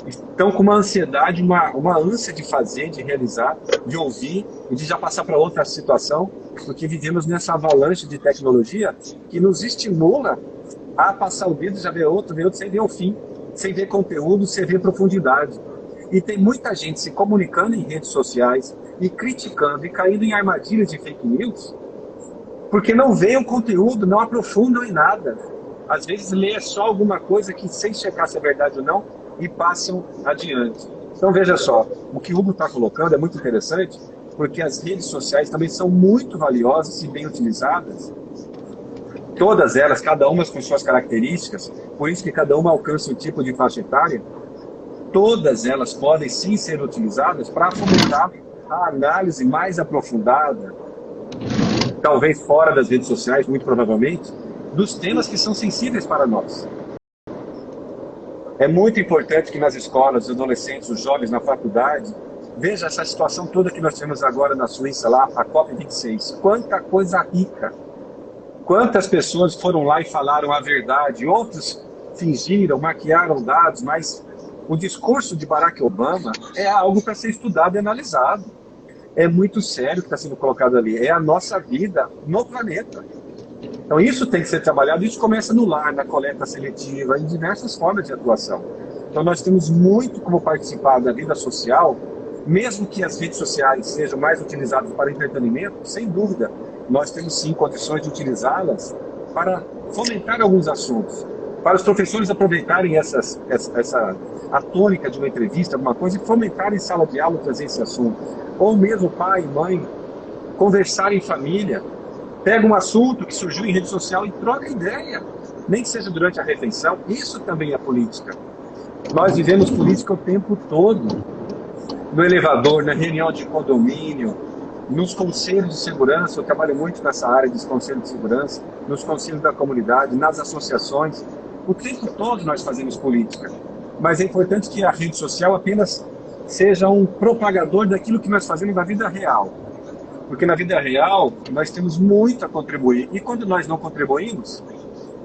estão com uma ansiedade, uma ânsia de fazer, de realizar, de ouvir e de já passar para outra situação, porque vivemos nessa avalanche de tecnologia que nos estimula a passar o dedo, já ver outro, sem ver o fim, sem ver conteúdo, sem ver profundidade. E tem muita gente se comunicando em redes sociais e criticando e caindo em armadilhas de fake news, porque não veem o conteúdo, não aprofundam em nada. Às vezes lê só alguma coisa que, sem checar se é verdade ou não, e passam adiante. Então veja só, o que o Hugo está colocando é muito interessante, porque as redes sociais também são muito valiosas e bem utilizadas. Todas elas, cada uma com suas características, por isso que cada uma alcança um tipo de faixa etária. Todas elas podem sim ser utilizadas para fomentar a análise mais aprofundada, talvez fora das redes sociais, muito provavelmente, dos temas que são sensíveis para nós. É muito importante que nas escolas, os adolescentes, os jovens na faculdade, veja essa situação toda que nós temos agora na Suíça, lá, a COP26. Quanta coisa rica! Quantas pessoas foram lá e falaram a verdade, outros fingiram, maquiaram dados, mas o discurso de Barack Obama é algo para ser estudado e analisado. É muito sério o que está sendo colocado ali. É a nossa vida no planeta. Então isso tem que ser trabalhado. Isso começa no lar, na coleta seletiva, em diversas formas de atuação. Então nós temos muito como participar da vida social, mesmo que as redes sociais sejam mais utilizadas para entretenimento, sem dúvida, nós temos sim condições de utilizá-las para fomentar alguns assuntos, para os professores aproveitarem a tônica de uma entrevista, alguma coisa, e fomentar em sala de aula trazer esse assunto. Ou mesmo pai e mãe conversar em família, pega um assunto que surgiu em rede social e troca ideia, nem que seja durante a refeição. Isso também é política. Nós vivemos política o tempo todo, no elevador, na reunião de condomínio, nos conselhos de segurança. Eu trabalho muito nessa área dos conselhos de segurança, nos conselhos da comunidade, nas associações. O tempo todo nós fazemos política, mas é importante que a rede social apenas seja um propagador daquilo que nós fazemos na vida real, porque na vida real nós temos muito a contribuir, e quando nós não contribuímos,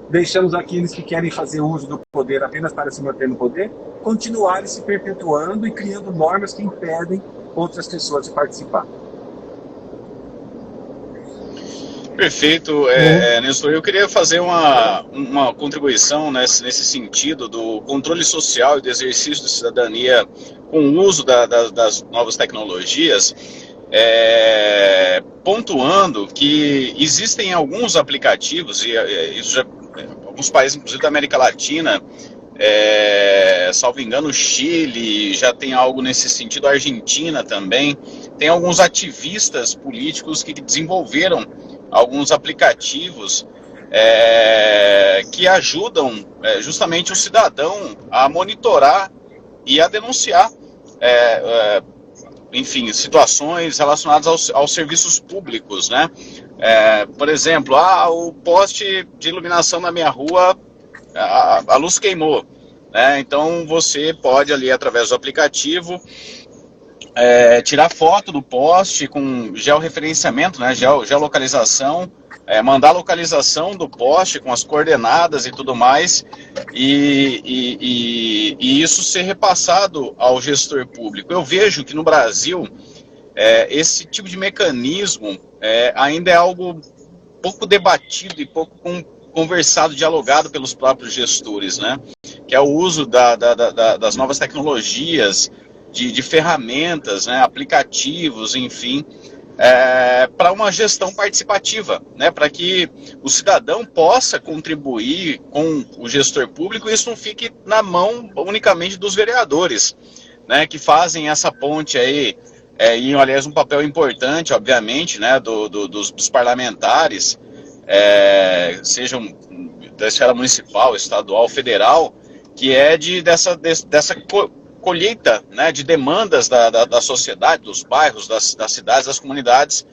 deixamos aqueles que querem fazer uso do poder apenas para se manter no poder, continuarem se perpetuando e criando normas que impedem outras pessoas de participar. Perfeito, Nestor. Eu queria fazer uma contribuição nesse sentido do controle social e do exercício de cidadania com o uso das novas tecnologias, pontuando que existem alguns aplicativos, e isso já, alguns países, inclusive da América Latina, salvo engano, o Chile já tem algo nesse sentido, a Argentina também, tem alguns ativistas políticos que desenvolveram alguns aplicativos que ajudam justamente o cidadão a monitorar e a denunciar, enfim, situações relacionadas aos serviços públicos, né? Por exemplo, o poste de iluminação na minha rua, a luz queimou, né? Então você pode ali, através do aplicativo, tirar foto do poste com georreferenciamento, né, geolocalização, mandar a localização do poste com as coordenadas e tudo mais, e isso ser repassado ao gestor público. Eu vejo que no Brasil esse tipo de mecanismo ainda é algo pouco debatido e pouco conversado, dialogado pelos próprios gestores, né? Que é o uso das novas tecnologias, de ferramentas, né? Aplicativos, enfim, para uma gestão participativa, né? Para que o cidadão possa contribuir com o gestor público e isso não fique na mão unicamente dos vereadores, né? Que fazem essa ponte aí, e aliás um papel importante, obviamente, né? Dos parlamentares, sejam da esfera municipal, estadual, federal, que é dessa colheita, né, de demandas da sociedade, dos bairros, das cidades, das comunidades,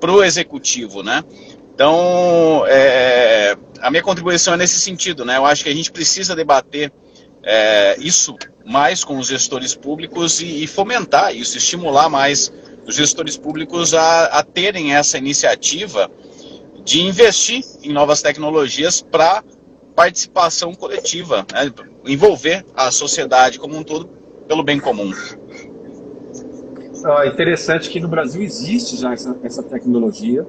para o executivo, né? Então, a minha contribuição é nesse sentido, né? Eu acho que a gente precisa debater isso mais com os gestores públicos e fomentar isso, estimular mais os gestores públicos a terem essa iniciativa de investir em novas tecnologias para participação coletiva, né? Envolver a sociedade como um todo pelo bem comum. Interessante que no Brasil existe já essa tecnologia.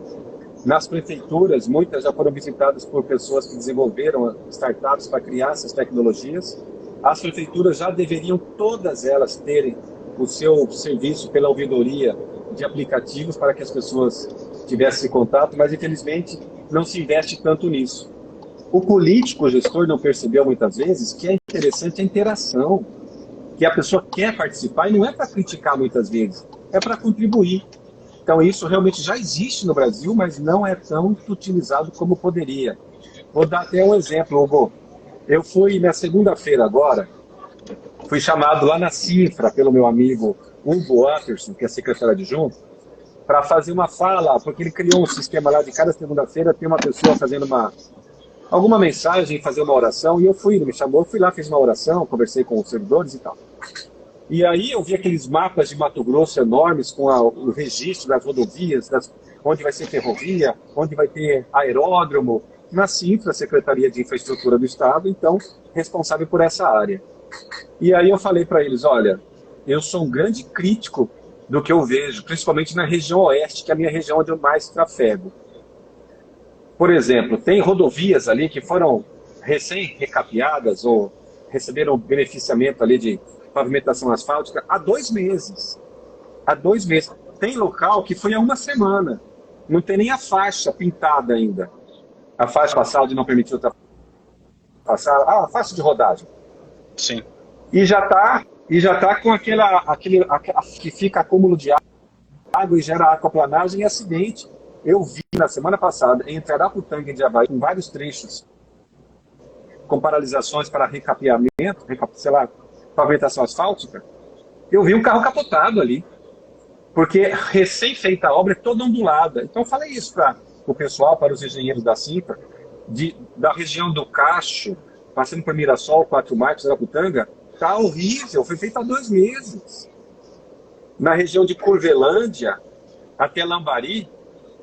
Nas prefeituras, muitas já foram visitadas por pessoas que desenvolveram startups para criar essas tecnologias. As prefeituras já deveriam, todas elas, terem o seu serviço pela ouvidoria de aplicativos para que as pessoas tivessem esse contato, mas infelizmente não se investe tanto nisso. O político, o gestor, não percebeu muitas vezes que é interessante a interação, que a pessoa quer participar e não é para criticar muitas vezes, é para contribuir. Então isso realmente já existe no Brasil, mas não é tão utilizado como poderia. Vou dar até um exemplo, Hugo. Eu fui na segunda-feira agora, fui chamado lá na Cifra pelo meu amigo Hugo Watterson, que é secretário adjunto, para fazer uma fala, porque ele criou um sistema lá de cada segunda-feira tem uma pessoa fazendo alguma mensagem, fazer uma oração, e eu fui, ele me chamou, fui lá, fiz uma oração, conversei com os servidores e tal. E aí eu vi aqueles mapas de Mato Grosso enormes com o registro das rodovias, onde vai ser ferrovia, onde vai ter aeródromo, na Cifra, Secretaria de Infraestrutura do Estado, então responsável por essa área. E aí eu falei para eles, olha, eu sou um grande crítico do que eu vejo, principalmente na região oeste, que é a minha região onde eu mais trafego. Por exemplo, tem rodovias ali que foram recém-recapeadas ou receberam beneficiamento ali de pavimentação asfáltica há 2 meses. Há 2 meses. Tem local que foi há 1 semana. Não tem nem a faixa pintada ainda. A faixa passada de não permitir ultrapassar. A faixa de rodagem. Sim. E já tá com aquele que fica acúmulo de água e gera aquaplanagem e acidente. Eu vi na semana passada, entre Araputanga e Indiabaí, com vários trechos, com paralisações para recapeamento, pavimentação asfáltica, eu vi um carro capotado ali. Porque recém-feita a obra é toda ondulada. Então eu falei isso para o pessoal, para os engenheiros da Cifra, da região do Cacho, passando por Mirassol, 4 Marcos, Araputanga, tá horrível, foi feito há 2 meses. Na região de Curvelândia, até Lambari,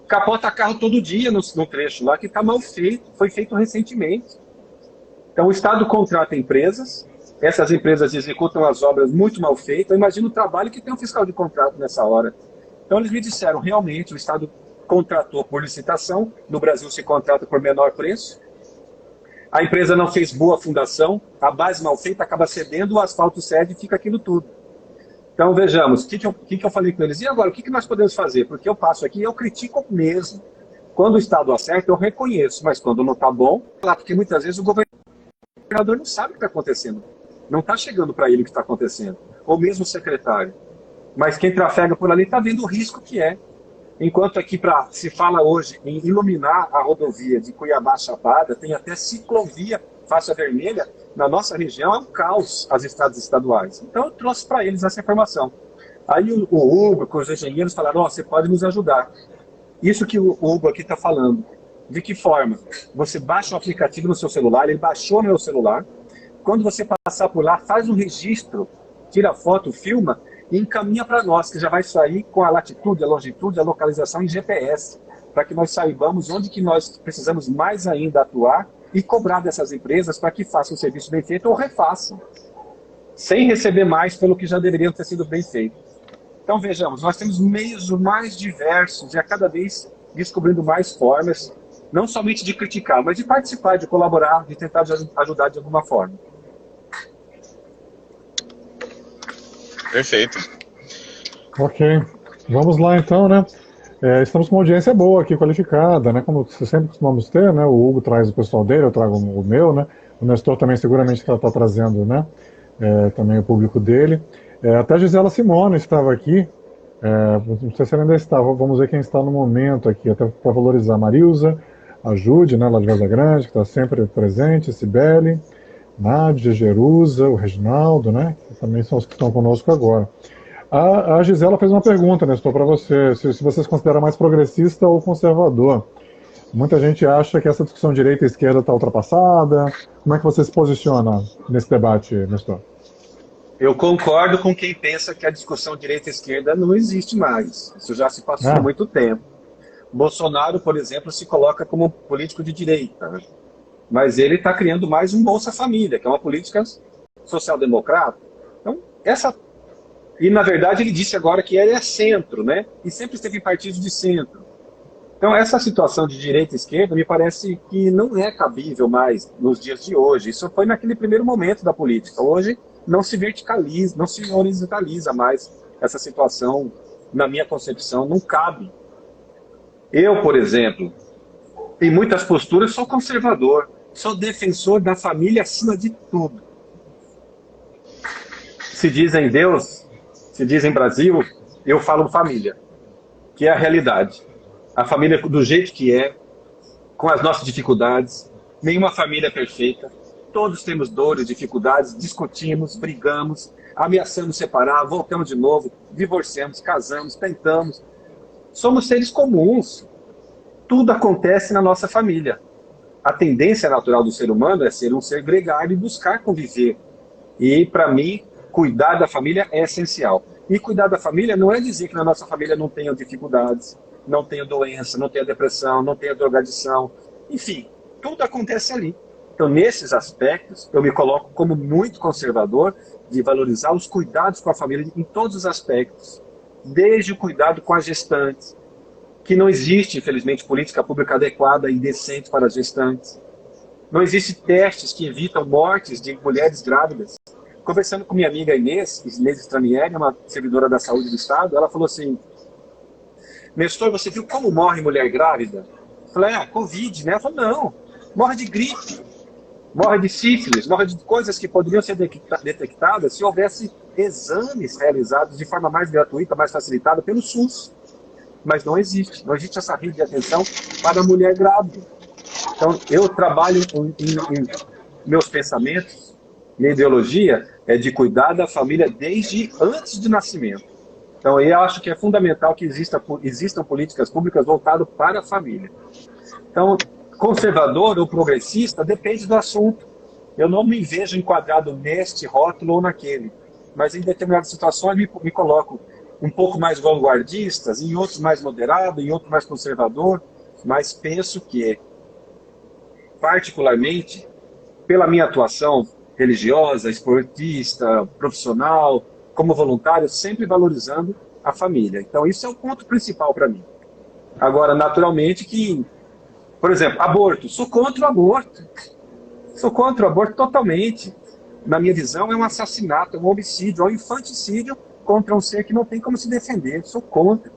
capota carro todo dia no trecho lá, que está mal feito, foi feito recentemente. Então o Estado contrata empresas, essas empresas executam as obras muito mal feitas. Eu imagino o trabalho que tem um fiscal de contrato nessa hora. Então eles me disseram, realmente, o Estado contratou por licitação, no Brasil se contrata por menor preço, a empresa não fez boa fundação, a base mal feita acaba cedendo, o asfalto cede e fica aquilo tudo. Então vejamos, o que eu falei com eles? E agora, o que nós podemos fazer? Porque eu passo aqui e eu critico mesmo. Quando o Estado acerta, eu reconheço, mas quando não está bom, porque muitas vezes o governador não sabe o que está acontecendo. Não está chegando para ele o que está acontecendo. Ou mesmo o secretário. Mas quem trafega por ali está vendo o risco que é. Enquanto aqui se fala hoje em iluminar a rodovia de Cuiabá a Chapada, tem até ciclovia faixa vermelha, na nossa região é um caos as estradas estaduais. Então eu trouxe para eles essa informação. Aí o Hugo, com os engenheiros, falaram, você pode nos ajudar. Isso que o Hugo aqui está falando. De que forma? Você baixa o aplicativo no seu celular, ele baixou no meu celular. Quando você passar por lá, faz um registro, tira foto, filma, e encaminha para nós, que já vai sair com a latitude, a longitude, a localização em GPS, para que nós saibamos onde que nós precisamos mais ainda atuar e cobrar dessas empresas para que façam o serviço bem feito ou refaçam, sem receber mais pelo que já deveriam ter sido bem feito. Então vejamos, nós temos meios mais diversos e a cada vez descobrindo mais formas, não somente de criticar, mas de participar, de colaborar, de tentar ajudar de alguma forma. Perfeito. Ok. Vamos lá então, né? Estamos com uma audiência boa aqui, qualificada, né? Como sempre costumamos ter, né? O Hugo traz o pessoal dele, eu trago o meu, né? O Nestor também seguramente está trazendo, né? Também o público dele. Até a Gisela Simone estava aqui. Não sei se ela ainda está. Vamos ver quem está no momento aqui, até para valorizar. A Marilza, a Jude, né? Lá de Vaza Grande, que está sempre presente, Cibele, Nádia, Jerusa, o Reginaldo, né? Que também são os que estão conosco agora. A Gisela fez uma pergunta, Nestor, para você, se você se considera mais progressista ou conservador. Muita gente acha que essa discussão direita e esquerda está ultrapassada. Como é que você se posiciona nesse debate, Nestor? Eu concordo com quem pensa que a discussão direita e esquerda não existe mais. Isso já se passou há muito tempo. Bolsonaro, por exemplo, se coloca como político de direita, né? Mas ele está criando mais um Bolsa Família, que é uma política social-democrata. Então, E, na verdade, ele disse agora que ele é centro, né? E sempre esteve em partidos de centro. Então, essa situação de direita e esquerda me parece que não é cabível mais nos dias de hoje. Isso foi naquele primeiro momento da política. Hoje não se verticaliza, não se horizontaliza mais essa situação, na minha concepção, não cabe. Eu, por exemplo, em muitas posturas sou conservador, sou defensor da família acima de tudo. Se dizem Deus, se dizem Brasil, eu falo família, que é a realidade. A família do jeito que é, com as nossas dificuldades, nenhuma família é perfeita, todos temos dores, dificuldades, discutimos, brigamos, ameaçamos separar, voltamos de novo, divorciamos, casamos, tentamos. Somos seres comuns, tudo acontece na nossa família. A tendência natural do ser humano é ser um ser gregário e buscar conviver. E, para mim, cuidar da família é essencial. E cuidar da família não é dizer que na nossa família não tenham dificuldades, não tenha doença, não tenha depressão, não tenha drogadição. Enfim, tudo acontece ali. Então, nesses aspectos, eu me coloco como muito conservador de valorizar os cuidados com a família em todos os aspectos. Desde o cuidado com as gestantes, que não existe, infelizmente, política pública adequada e decente para as gestantes. Não existem testes que evitam mortes de mulheres grávidas. Conversando com minha amiga Inês Stranieri, uma servidora da saúde do Estado, ela falou assim: Nestor, você viu como morre mulher grávida? Eu falei, Covid, né? Ela falou, não, morre de gripe, morre de sífilis, morre de coisas que poderiam ser detectadas se houvesse exames realizados de forma mais gratuita, mais facilitada pelo SUS. Mas não existe essa rede de atenção para a mulher grávida. Então, eu trabalho em meus pensamentos, minha ideologia é de cuidar da família desde antes do nascimento. Então, eu acho que é fundamental que existam políticas públicas voltadas para a família. Então, conservador ou progressista depende do assunto. Eu não me vejo enquadrado neste rótulo ou naquele, mas em determinadas situações me coloco um pouco mais vanguardistas, em outros mais moderado, em outros mais conservador, mas penso que, particularmente, pela minha atuação religiosa, esportista, profissional, como voluntário, sempre valorizando a família. Então, isso é o ponto principal para mim. Agora, naturalmente que, por exemplo, aborto. Sou contra o aborto. Sou contra o aborto totalmente. Na minha visão, é um assassinato, é um homicídio, é um infanticídio contra um ser que não tem como se defender. Sou contra.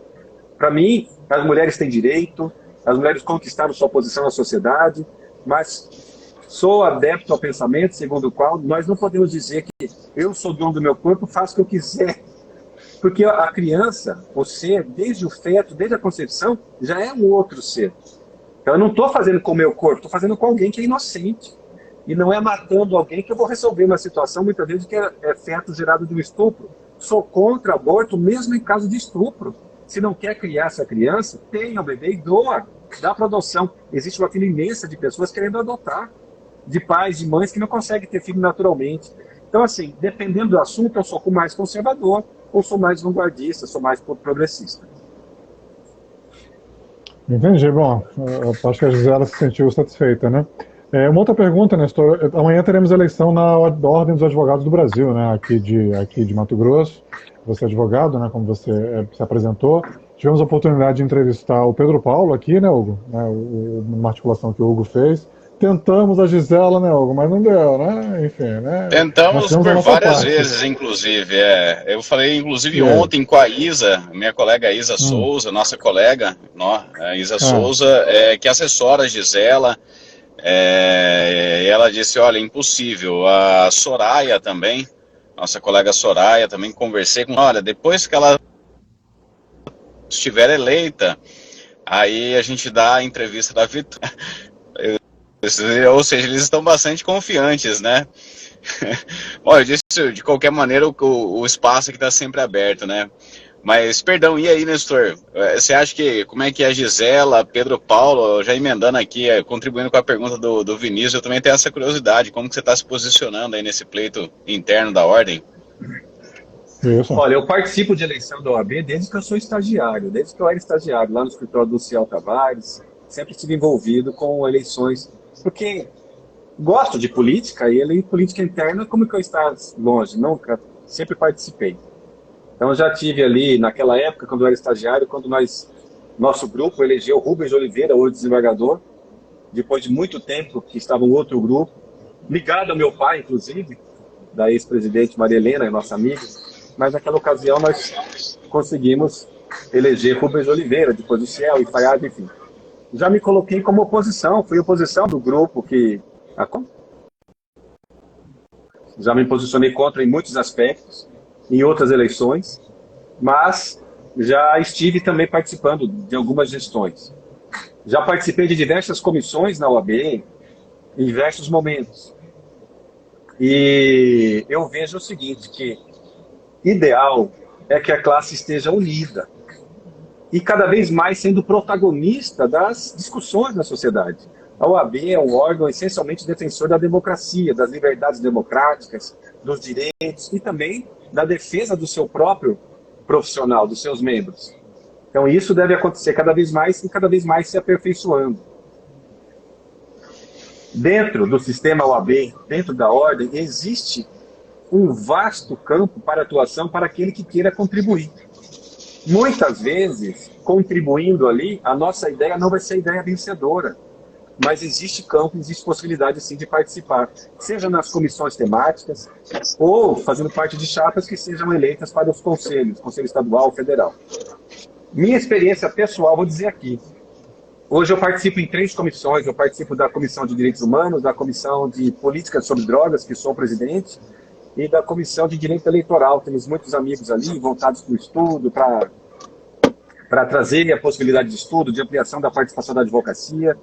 Para mim, as mulheres têm direito, as mulheres conquistaram sua posição na sociedade, mas sou adepto ao pensamento segundo o qual nós não podemos dizer que eu sou dono do meu corpo, faço o que eu quiser. Porque a criança, o ser, desde o feto, desde a concepção, já é um outro ser. Então eu não estou fazendo com o meu corpo, estou fazendo com alguém que é inocente. E não é matando alguém que eu vou resolver uma situação, muitas vezes, que é feto gerado de um estupro. Sou contra aborto, mesmo em caso de estupro. Se não quer criar essa criança, tenha o bebê e doa. Dá para adoção. Existe uma fila imensa de pessoas querendo adotar. De pais, de mães que não conseguem ter filho naturalmente. Então, assim, dependendo do assunto, eu sou mais conservador. ou sou mais vanguardista, sou mais progressista. Entendi. Bom, eu acho que a Gisela se sentiu satisfeita, né? Uma outra pergunta, Nestor. Amanhã teremos eleição na Ordem dos Advogados do Brasil, né? Aqui de Mato Grosso. Você é advogado, né? Como você se apresentou. Tivemos a oportunidade de entrevistar o Pedro Paulo aqui, né, Hugo? Uma articulação que o Hugo fez. Tentamos a Gisela, né, Hugo? Mas não deu, né? Enfim, né? Tentamos por várias vezes, inclusive. Eu falei, inclusive, ontem com a Isa, minha colega Isa Souza, nossa colega, a Isa Souza, que assessora a Gisela. E ela disse, olha, impossível. A Soraya também, nossa colega Soraya, também conversei com, olha, depois que ela estiver eleita, aí a gente dá a entrevista da vitória. Ou seja, eles estão bastante confiantes, né? Bom, eu disse, de qualquer maneira, o espaço aqui está sempre aberto, né? Mas, perdão, e aí, Nestor? Você acha que, como é que a Gisela, Pedro Paulo, já emendando aqui, contribuindo com a pergunta do Vinícius, eu também tenho essa curiosidade, como que você está se posicionando aí nesse pleito interno da Ordem? Isso. Olha, eu participo de eleição da OAB desde que eu sou estagiário, desde que eu era estagiário, lá no escritório do Ciel Tavares, sempre estive envolvido com eleições, porque gosto de política, e política interna, como que eu estava longe? Nunca, sempre participei. Então, já tive ali, naquela época, quando eu era estagiário, quando nosso grupo elegeu Rubens de Oliveira, hoje desembargador, depois de muito tempo que estava um outro grupo, ligado ao meu pai, inclusive, da ex-presidente Maria Helena, nossa amiga, mas naquela ocasião nós conseguimos eleger Rubens de Oliveira, depois do Ciel e Fayad, enfim. Já me coloquei como oposição, fui oposição do grupo que... Já me posicionei contra em muitos aspectos, em outras eleições, mas já estive também participando de algumas gestões. Já participei de diversas comissões na OAB, em diversos momentos. E eu vejo o seguinte, que ideal é que a classe esteja unida e cada vez mais sendo protagonista das discussões na sociedade. A OAB é um órgão essencialmente defensor da democracia, das liberdades democráticas, dos direitos e também da defesa do seu próprio profissional, dos seus membros. Então isso deve acontecer cada vez mais e cada vez mais se aperfeiçoando. Dentro do sistema OAB, dentro da ordem, existe um vasto campo para atuação para aquele que queira contribuir. Muitas vezes, contribuindo ali, a nossa ideia não vai ser a ideia vencedora, mas existe campo, existe possibilidade sim de participar, seja nas comissões temáticas ou fazendo parte de chapas que sejam eleitas para os conselhos, conselho estadual, federal. Minha experiência pessoal, vou dizer aqui, hoje eu participo em 3 comissões, eu participo da Comissão de Direitos Humanos, da Comissão de Políticas sobre Drogas, que sou presidente, e da Comissão de Direito Eleitoral. Temos muitos amigos ali voltados para o estudo, para trazer a possibilidade de estudo, de ampliação da participação da advocacia.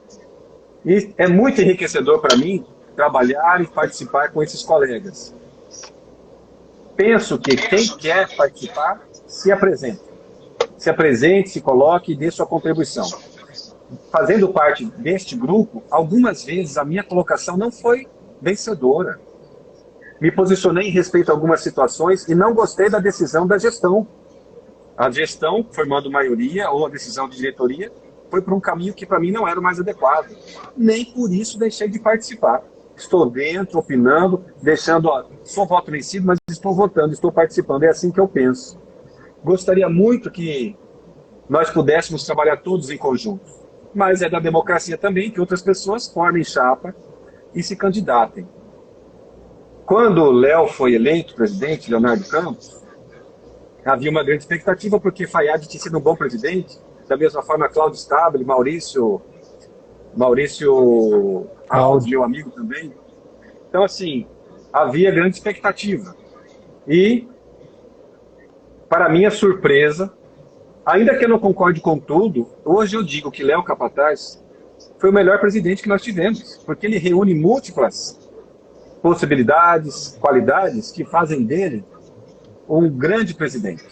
E é muito enriquecedor para mim trabalhar e participar com esses colegas. Penso que quem quer participar, se apresente. Se apresente, se coloque e dê sua contribuição. Fazendo parte deste grupo, algumas vezes a minha colocação não foi vencedora. Me posicionei em respeito a algumas situações e não gostei da decisão da gestão. A gestão, formando maioria, ou a decisão de diretoria, foi por um caminho que para mim não era o mais adequado. Nem por isso deixei de participar. Estou dentro, opinando, deixando, sou voto vencido, mas estou votando, estou participando. É assim que eu penso. Gostaria muito que nós pudéssemos trabalhar todos em conjunto. Mas é da democracia também que outras pessoas formem chapa e se candidatem. Quando o Léo foi eleito presidente, Leonardo Campos, havia uma grande expectativa porque Fayad tinha sido um bom presidente, da mesma forma Cláudio Stabile, Maurício Alves, meu amigo também. Então, assim, havia grande expectativa. E, para minha surpresa, ainda que eu não concorde com tudo, hoje eu digo que Léo Capataz foi o melhor presidente que nós tivemos, porque ele reúne múltiplas possibilidades, qualidades que fazem dele um grande presidente.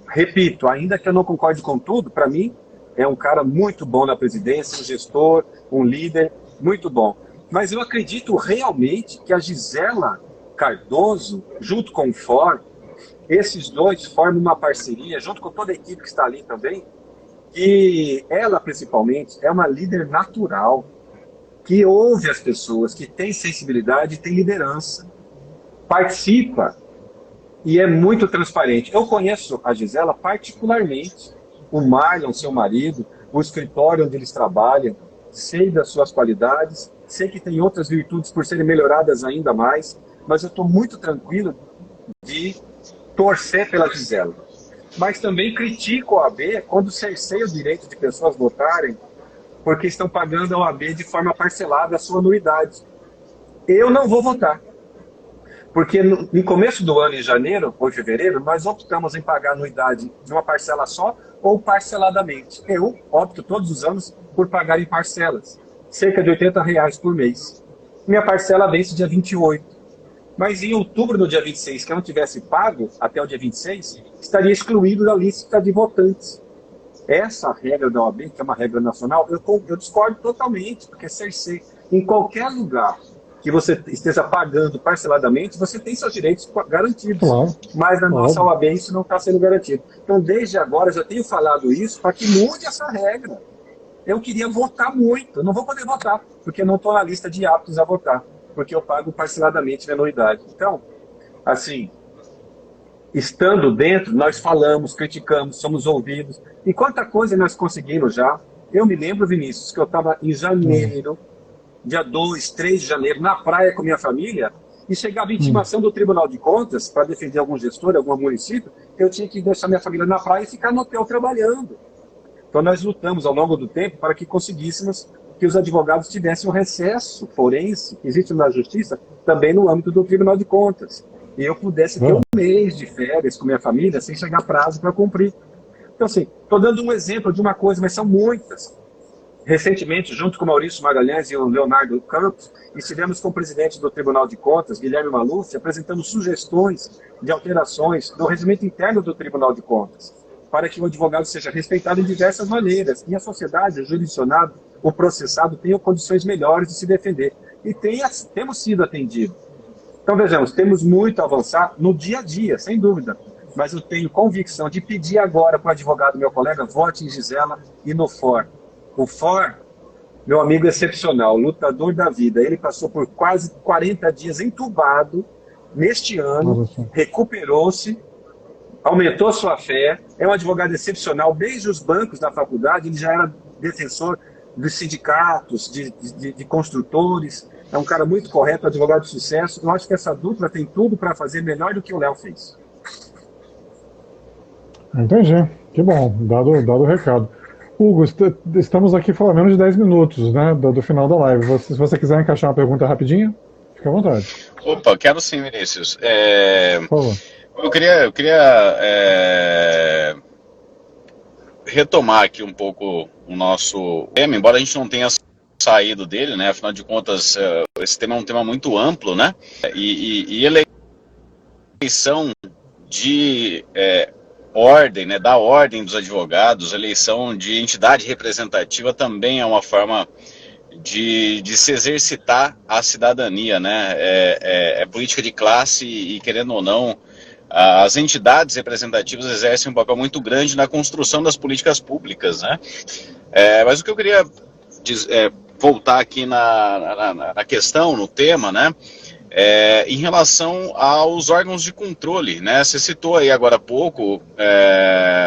Repito, ainda que eu não concorde com tudo, para mim é um cara muito bom na presidência, um gestor, um líder, muito bom. Mas eu acredito realmente que a Gisela Cardoso, junto com o Ford, esses dois formam uma parceria, junto com toda a equipe que está ali também, que ela, principalmente, é uma líder natural, que ouve as pessoas, que tem sensibilidade e tem liderança. Participa e é muito transparente. Eu conheço a Gisela particularmente, o Marlon, seu marido, o escritório onde eles trabalham, sei das suas qualidades, sei que tem outras virtudes por serem melhoradas ainda mais, mas eu estou muito tranquilo de torcer pela Gisela. Mas também critico a OAB quando cerceia o direito de pessoas votarem porque estão pagando a OAB de forma parcelada a sua anuidade. Eu não vou votar. Porque no começo do ano, em janeiro ou fevereiro, nós optamos em pagar a anuidade de uma parcela só ou parceladamente. Eu opto todos os anos por pagar em parcelas, cerca de R$80 por mês. Minha parcela vence dia 28. Mas em outubro, no dia 26, que eu não tivesse pago até o dia 26, estaria excluído da lista de votantes. Essa regra da OAB, que é uma regra nacional, eu discordo totalmente, porque cerceia. Em qualquer lugar que você esteja pagando parceladamente, você tem seus direitos garantidos. Claro. Mas na nossa OAB isso não está sendo garantido. Então, desde agora, eu já tenho falado isso para que mude essa regra. Eu queria votar muito. Eu não vou poder votar, porque eu não estou na lista de aptos a votar, porque eu pago parceladamente minha anuidade. Então, assim, estando dentro, nós falamos, criticamos, somos ouvidos. E quanta coisa nós conseguimos já. Eu me lembro, Vinícius, que eu estava em janeiro, dia 2, 3 de janeiro, na praia com minha família, e chegava a intimação do Tribunal de Contas para defender algum gestor, algum município, eu tinha que deixar minha família na praia e ficar no hotel trabalhando. Então nós lutamos ao longo do tempo para que conseguíssemos que os advogados tivessem um recesso forense, que existe na Justiça, também no âmbito do Tribunal de Contas. E eu pudesse ter um mês de férias com minha família sem chegar prazo para cumprir. Então, assim, estou dando um exemplo de uma coisa, mas são muitas. Recentemente, junto com o Maurício Magalhães e o Leonardo Campos, estivemos com o presidente do Tribunal de Contas, Guilherme Maluf, apresentando sugestões de alterações no regimento interno do Tribunal de Contas, para que o advogado seja respeitado de diversas maneiras. E a sociedade, o jurisdicionado, o processado, tenham condições melhores de se defender. E temos sido atendidos. Então, vejamos, temos muito a avançar no dia a dia, sem dúvida. Mas eu tenho convicção de pedir agora para o advogado, meu colega, vote em Gisela e no FOR. O FOR, meu amigo excepcional, lutador da vida, ele passou por quase 40 dias entubado neste ano, recuperou-se, aumentou sua fé, é um advogado excepcional, desde os bancos da faculdade, ele já era defensor dos sindicatos, de construtores, é um cara muito correto, advogado de sucesso. Eu acho que essa dupla tem tudo para fazer melhor do que o Léo fez. Entendi, que bom, dado o recado. Hugo, estamos aqui falando menos de 10 minutos, né, do final da live. Se você quiser encaixar uma pergunta rapidinha, fica à vontade. Opa, quero sim, Vinícius. Por favor. Eu queria retomar aqui um pouco o nosso tema, embora a gente não tenha saído dele, né? Afinal de contas, esse tema é um tema muito amplo, né? E eleição de ordem, né? Da ordem dos advogados, eleição de entidade representativa também é uma forma de se exercitar a cidadania, né? É política de classe e, querendo ou não, as entidades representativas exercem um papel muito grande na construção das políticas públicas, né? Mas o que eu queria voltar aqui na questão, no tema, né? Em relação aos órgãos de controle, né? Você citou aí agora há pouco,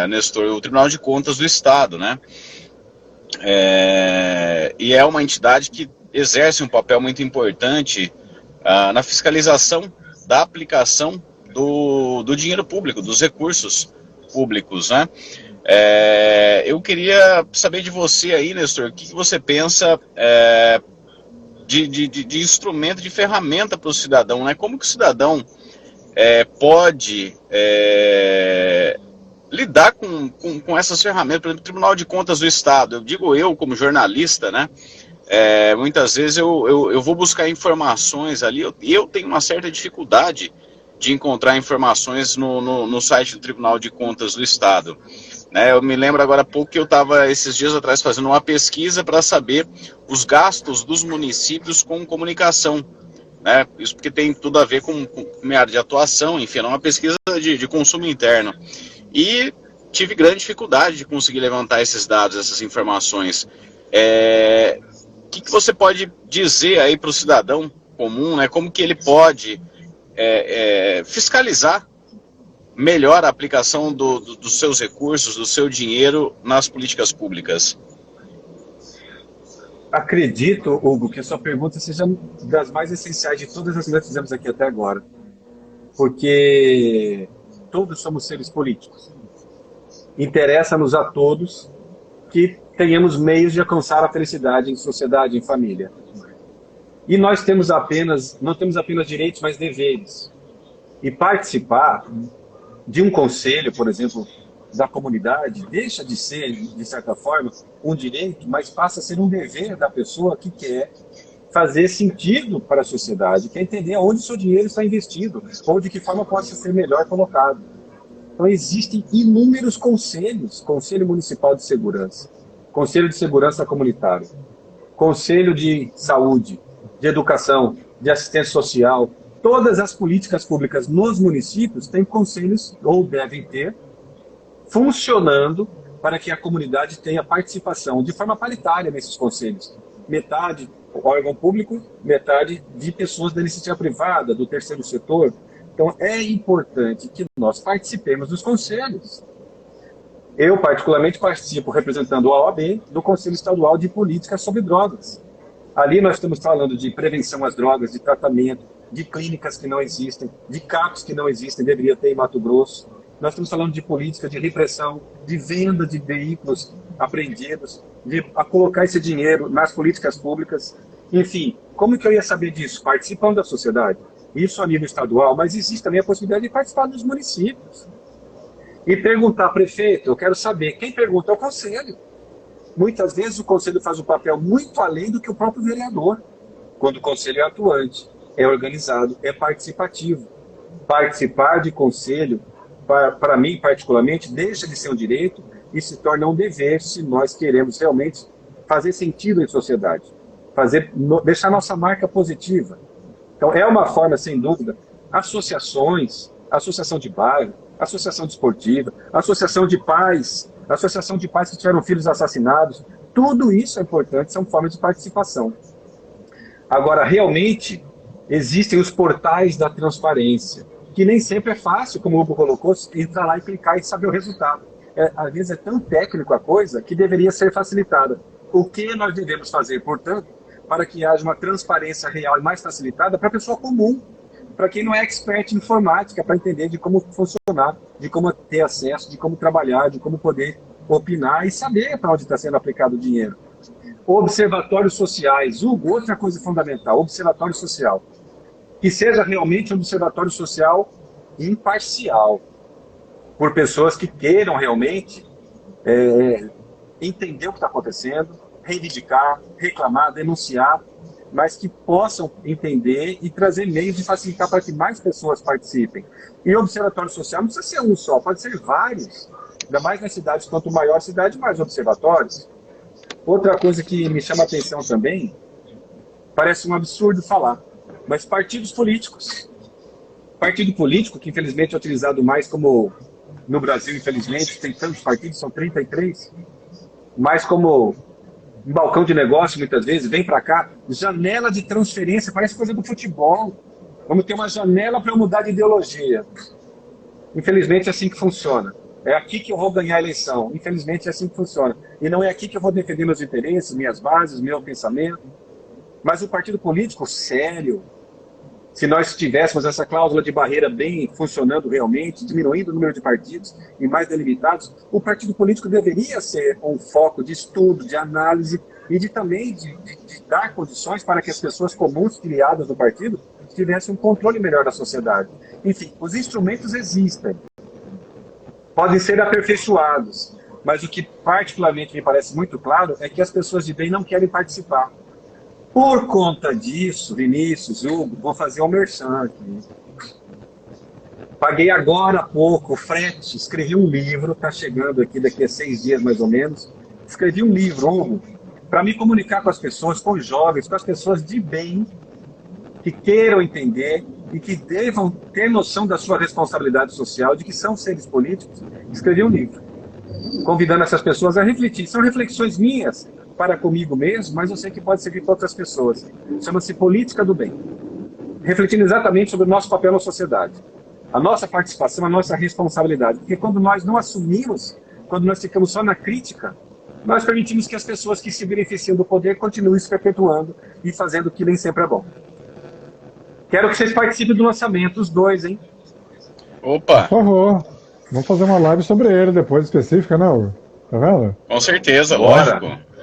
Nestor, o Tribunal de Contas do Estado, né? E é uma entidade que exerce um papel muito importante na fiscalização da aplicação do dinheiro público, dos recursos públicos, né? Eu queria saber de você aí, Nestor, o que você pensa de instrumento, de ferramenta para o cidadão, né? Como que o cidadão pode lidar com essas ferramentas? Por exemplo, o Tribunal de Contas do Estado, eu como jornalista, né? Muitas vezes eu vou buscar informações ali, eu tenho uma certa dificuldade de encontrar informações no site do Tribunal de Contas do Estado. Eu me lembro agora há pouco que eu estava, esses dias atrás, fazendo uma pesquisa para saber os gastos dos municípios com comunicação, né? Isso porque tem tudo a ver com minha área de atuação, enfim, era uma pesquisa vista de consumo interno. E tive grande dificuldade de conseguir levantar esses dados, essas informações. O que você pode dizer aí para o cidadão comum, né? Como que ele pode fiscalizar melhor a aplicação dos seus recursos, do seu dinheiro nas políticas públicas? Acredito, Hugo, que a sua pergunta seja das mais essenciais de todas as que nós fizemos aqui até agora. Porque todos somos seres políticos. Interessa-nos a todos que tenhamos meios de alcançar a felicidade em sociedade, em família. E nós não temos apenas direitos, mas deveres. E participar de um conselho, por exemplo, da comunidade, deixa de ser, de certa forma, um direito, mas passa a ser um dever da pessoa que quer fazer sentido para a sociedade, quer entender onde o seu dinheiro está investido, ou de que forma pode ser melhor colocado. Então existem inúmeros conselhos, Conselho Municipal de Segurança, Conselho de Segurança Comunitário, Conselho de Saúde, de Educação, de Assistência Social. Todas as políticas públicas nos municípios têm conselhos, ou devem ter, funcionando para que a comunidade tenha participação de forma paritária nesses conselhos. Metade órgão público, metade de pessoas da iniciativa privada, do terceiro setor. Então é importante que nós participemos dos conselhos. Eu, particularmente, participo representando a OAB do Conselho Estadual de Políticas sobre Drogas. Ali nós estamos falando de prevenção às drogas, de tratamento, de clínicas que não existem, de CAPs que não existem, deveria ter em Mato Grosso. Nós estamos falando de política de repressão, de venda de veículos apreendidos, de colocar esse dinheiro nas políticas públicas. Enfim, como que eu ia saber disso? Participando da sociedade. Isso a nível estadual, mas existe também a possibilidade de participar dos municípios. E perguntar, prefeito, eu quero saber. Quem pergunta é o conselho. Muitas vezes o conselho faz um papel muito além do que o próprio vereador. Quando o conselho é atuante, é organizado, é participativo. Participar de conselho, para mim particularmente, deixa de ser um direito e se torna um dever se nós queremos realmente fazer sentido em sociedade. Deixar nossa marca positiva. Então é uma forma, sem dúvida, associações, associação de bairro, associação desportiva, associação de pais que tiveram filhos assassinados, tudo isso é importante, são formas de participação. Agora, realmente, existem os portais da transparência, que nem sempre é fácil, como o Hugo colocou, entrar lá e clicar e saber o resultado. Às vezes é tão técnico a coisa que deveria ser facilitada. O que nós devemos fazer, portanto, para que haja uma transparência real e mais facilitada para a pessoa comum, para quem não é expert em informática, para entender de como funcionar, de como ter acesso, de como trabalhar, de como poder opinar e saber para onde está sendo aplicado o dinheiro. Observatórios sociais. Hugo, outra coisa fundamental, observatório social. Que seja realmente um observatório social imparcial, por pessoas que queiram realmente entender o que está acontecendo, reivindicar, reclamar, denunciar, mas que possam entender e trazer meios de facilitar para que mais pessoas participem. E o observatório social não precisa ser um só, pode ser vários. Ainda mais nas cidades, quanto maior a cidade, mais observatórios. Outra coisa que me chama a atenção também, parece um absurdo falar, mas partidos políticos. Partido político, que infelizmente é utilizado mais como no Brasil, infelizmente, tem tantos partidos, são 33, mais como um balcão de negócio, muitas vezes, vem para cá, janela de transferência, parece coisa do futebol. Vamos ter uma janela para eu mudar de ideologia. Infelizmente é assim que funciona. É aqui que eu vou ganhar a eleição. Infelizmente é assim que funciona. E não é aqui que eu vou defender meus interesses, minhas bases, meu pensamento. Mas o partido político, sério, se nós tivéssemos essa cláusula de barreira bem funcionando realmente, diminuindo o número de partidos e mais delimitados, o partido político deveria ser um foco de estudo, de análise e também de dar condições para que as pessoas comuns filiadas do partido tivessem um controle melhor da sociedade. Enfim, os instrumentos existem, podem ser aperfeiçoados, mas o que particularmente me parece muito claro é que as pessoas de bem não querem participar. Por conta disso, Vinícius, Hugo, vou fazer um merchan aqui. Paguei agora há pouco o frete, escrevi um livro, está chegando aqui daqui a 6 dias mais ou menos. Escrevi um livro, Hugo, para me comunicar com as pessoas, com os jovens, com as pessoas de bem, que queiram entender e que devam ter noção da sua responsabilidade social, de que são seres políticos, escrevi um livro, convidando essas pessoas a refletir. São reflexões minhas para comigo mesmo, mas eu sei que pode servir para outras pessoas. Chama-se Política do Bem. Refletindo exatamente sobre o nosso papel na sociedade, a nossa participação, a nossa responsabilidade. Porque quando nós não assumimos, quando nós ficamos só na crítica, nós permitimos que as pessoas que se beneficiam do poder continuem se perpetuando e fazendo o que nem sempre é bom. Quero que vocês participem do lançamento, os dois, hein? Opa! Por favor, vamos fazer uma live sobre ele depois, específica, né, Hugo? Tá vendo? Com certeza, Bora. lógico.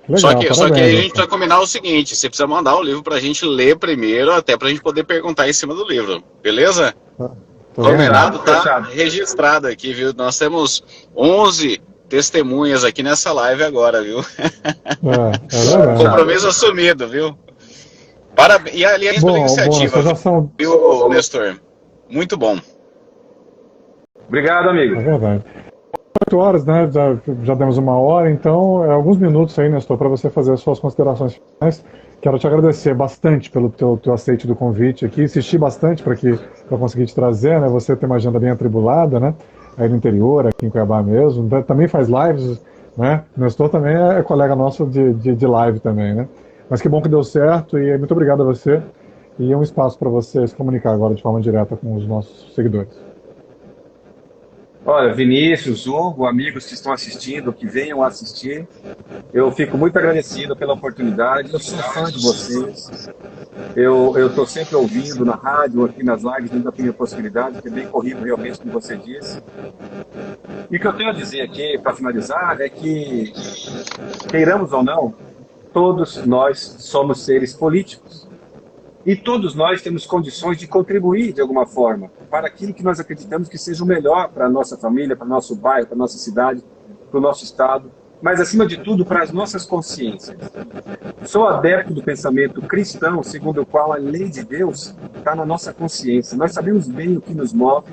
Legal, Só que aí a parabéns, gente precisa combinar o seguinte, você precisa mandar o livro pra gente ler primeiro, até pra gente poder perguntar em cima do livro, beleza? Tô Combinado, vendo? tá Fechado. registrado aqui, viu? Nós temos 11 testemunhas aqui nessa live agora, viu? É verdade. Compromisso assumido, viu? Parabéns. E aliás, pela Bom, iniciativa, vocês já são... viu, Nestor? Muito bom. Obrigado, amigo. É verdade. 8 horas, né? Já demos 1 hora, então alguns minutos aí, Nestor, para você fazer as suas considerações finais. Quero te agradecer bastante pelo teu aceite do convite aqui, insisti bastante para conseguir te trazer, né? Você tem uma agenda bem atribulada, né? Aí no interior, aqui em Cuiabá mesmo, também faz lives, né? Nestor também é colega nosso de live também, né? Mas que bom que deu certo e muito obrigado a você. E é um espaço para você se comunicar agora de forma direta com os nossos seguidores. Olha, Vinícius, Hugo, amigos que estão assistindo, que venham assistir, eu fico muito agradecido pela oportunidade, eu sou fã de vocês, eu estou sempre ouvindo na rádio, aqui nas lives, nunca tive a possibilidade, que é bem corrido realmente, como você disse. E o que eu tenho a dizer aqui, para finalizar, é que, queiramos ou não, todos nós somos seres políticos. E todos nós temos condições de contribuir de alguma forma para aquilo que nós acreditamos que seja o melhor para a nossa família, para o nosso bairro, para a nossa cidade, para o nosso estado, mas acima de tudo para as nossas consciências. Sou adepto do pensamento cristão, segundo o qual a lei de Deus está na nossa consciência. Nós sabemos bem o que nos move.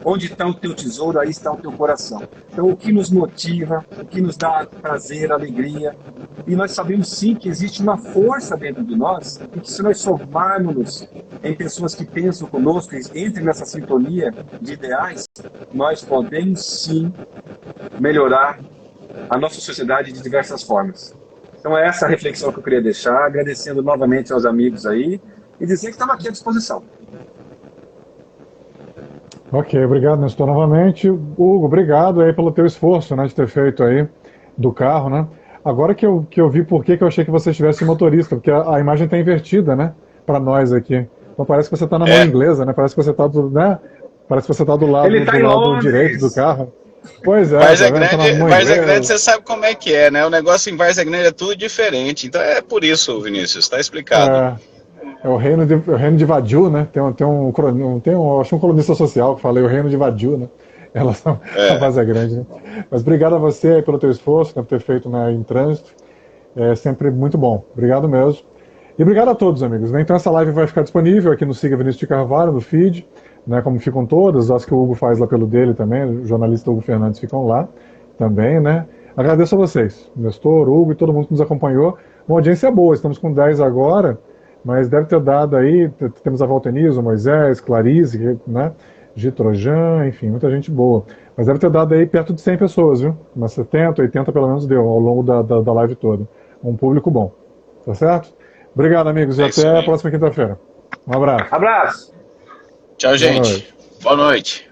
Onde está o teu tesouro, aí está o teu coração. Então, o que nos motiva, o que nos dá prazer, alegria. E nós sabemos sim que existe uma força dentro de nós e que se nós somarmos em pessoas que pensam conosco, entrem nessa sintonia de ideais, nós podemos sim melhorar a nossa sociedade de diversas formas. Então, é essa a reflexão que eu queria deixar, agradecendo novamente aos amigos aí e dizer que estamos aqui à disposição. Ok, obrigado, Nestor, novamente. Hugo, obrigado aí pelo teu esforço, né, de ter feito aí do carro, né? Agora que eu vi por que eu achei que você estivesse motorista, porque a imagem está invertida, né, para nós aqui. Então parece que você está na mão inglesa, né? Parece que você está do lado, Ele tá do em lado Londres. direito do carro. Pois é, Várzea tá vendo? Tá na Grande, mão Várzea inglesa. Grande, você sabe como é que é, né? O negócio em Várzea Grande é tudo diferente. Então é por isso, Vinícius, está explicado. É o reino de Vadiu, né? Acho um colunista social que falei o reino de Vadiu, né? Em relação à Várzea Grande, né? Mas obrigado a você aí pelo teu esforço, né, por ter feito, né, em trânsito. É sempre muito bom. Obrigado mesmo. E obrigado a todos, amigos, né? Então essa live vai ficar disponível aqui no Siga Vinícius de Carvalho, no feed, né? Como ficam todas, acho que o Hugo faz lá pelo dele também, o jornalista Hugo Fernandes ficam lá também, né? Agradeço a vocês, Nestor, Hugo e todo mundo que nos acompanhou. Uma audiência boa, estamos com 10 agora, mas deve ter dado aí, temos a Valtenizo, Moisés, Clarice, né? Gitrojan, enfim, muita gente boa. Mas deve ter dado aí perto de 100 pessoas, viu? Umas 70, 80 pelo menos deu ao longo da live toda. Um público bom. Tá certo? Obrigado, amigos, e até a próxima quinta-feira. Um abraço. Abraço! Tchau, gente. Boa noite. Boa noite.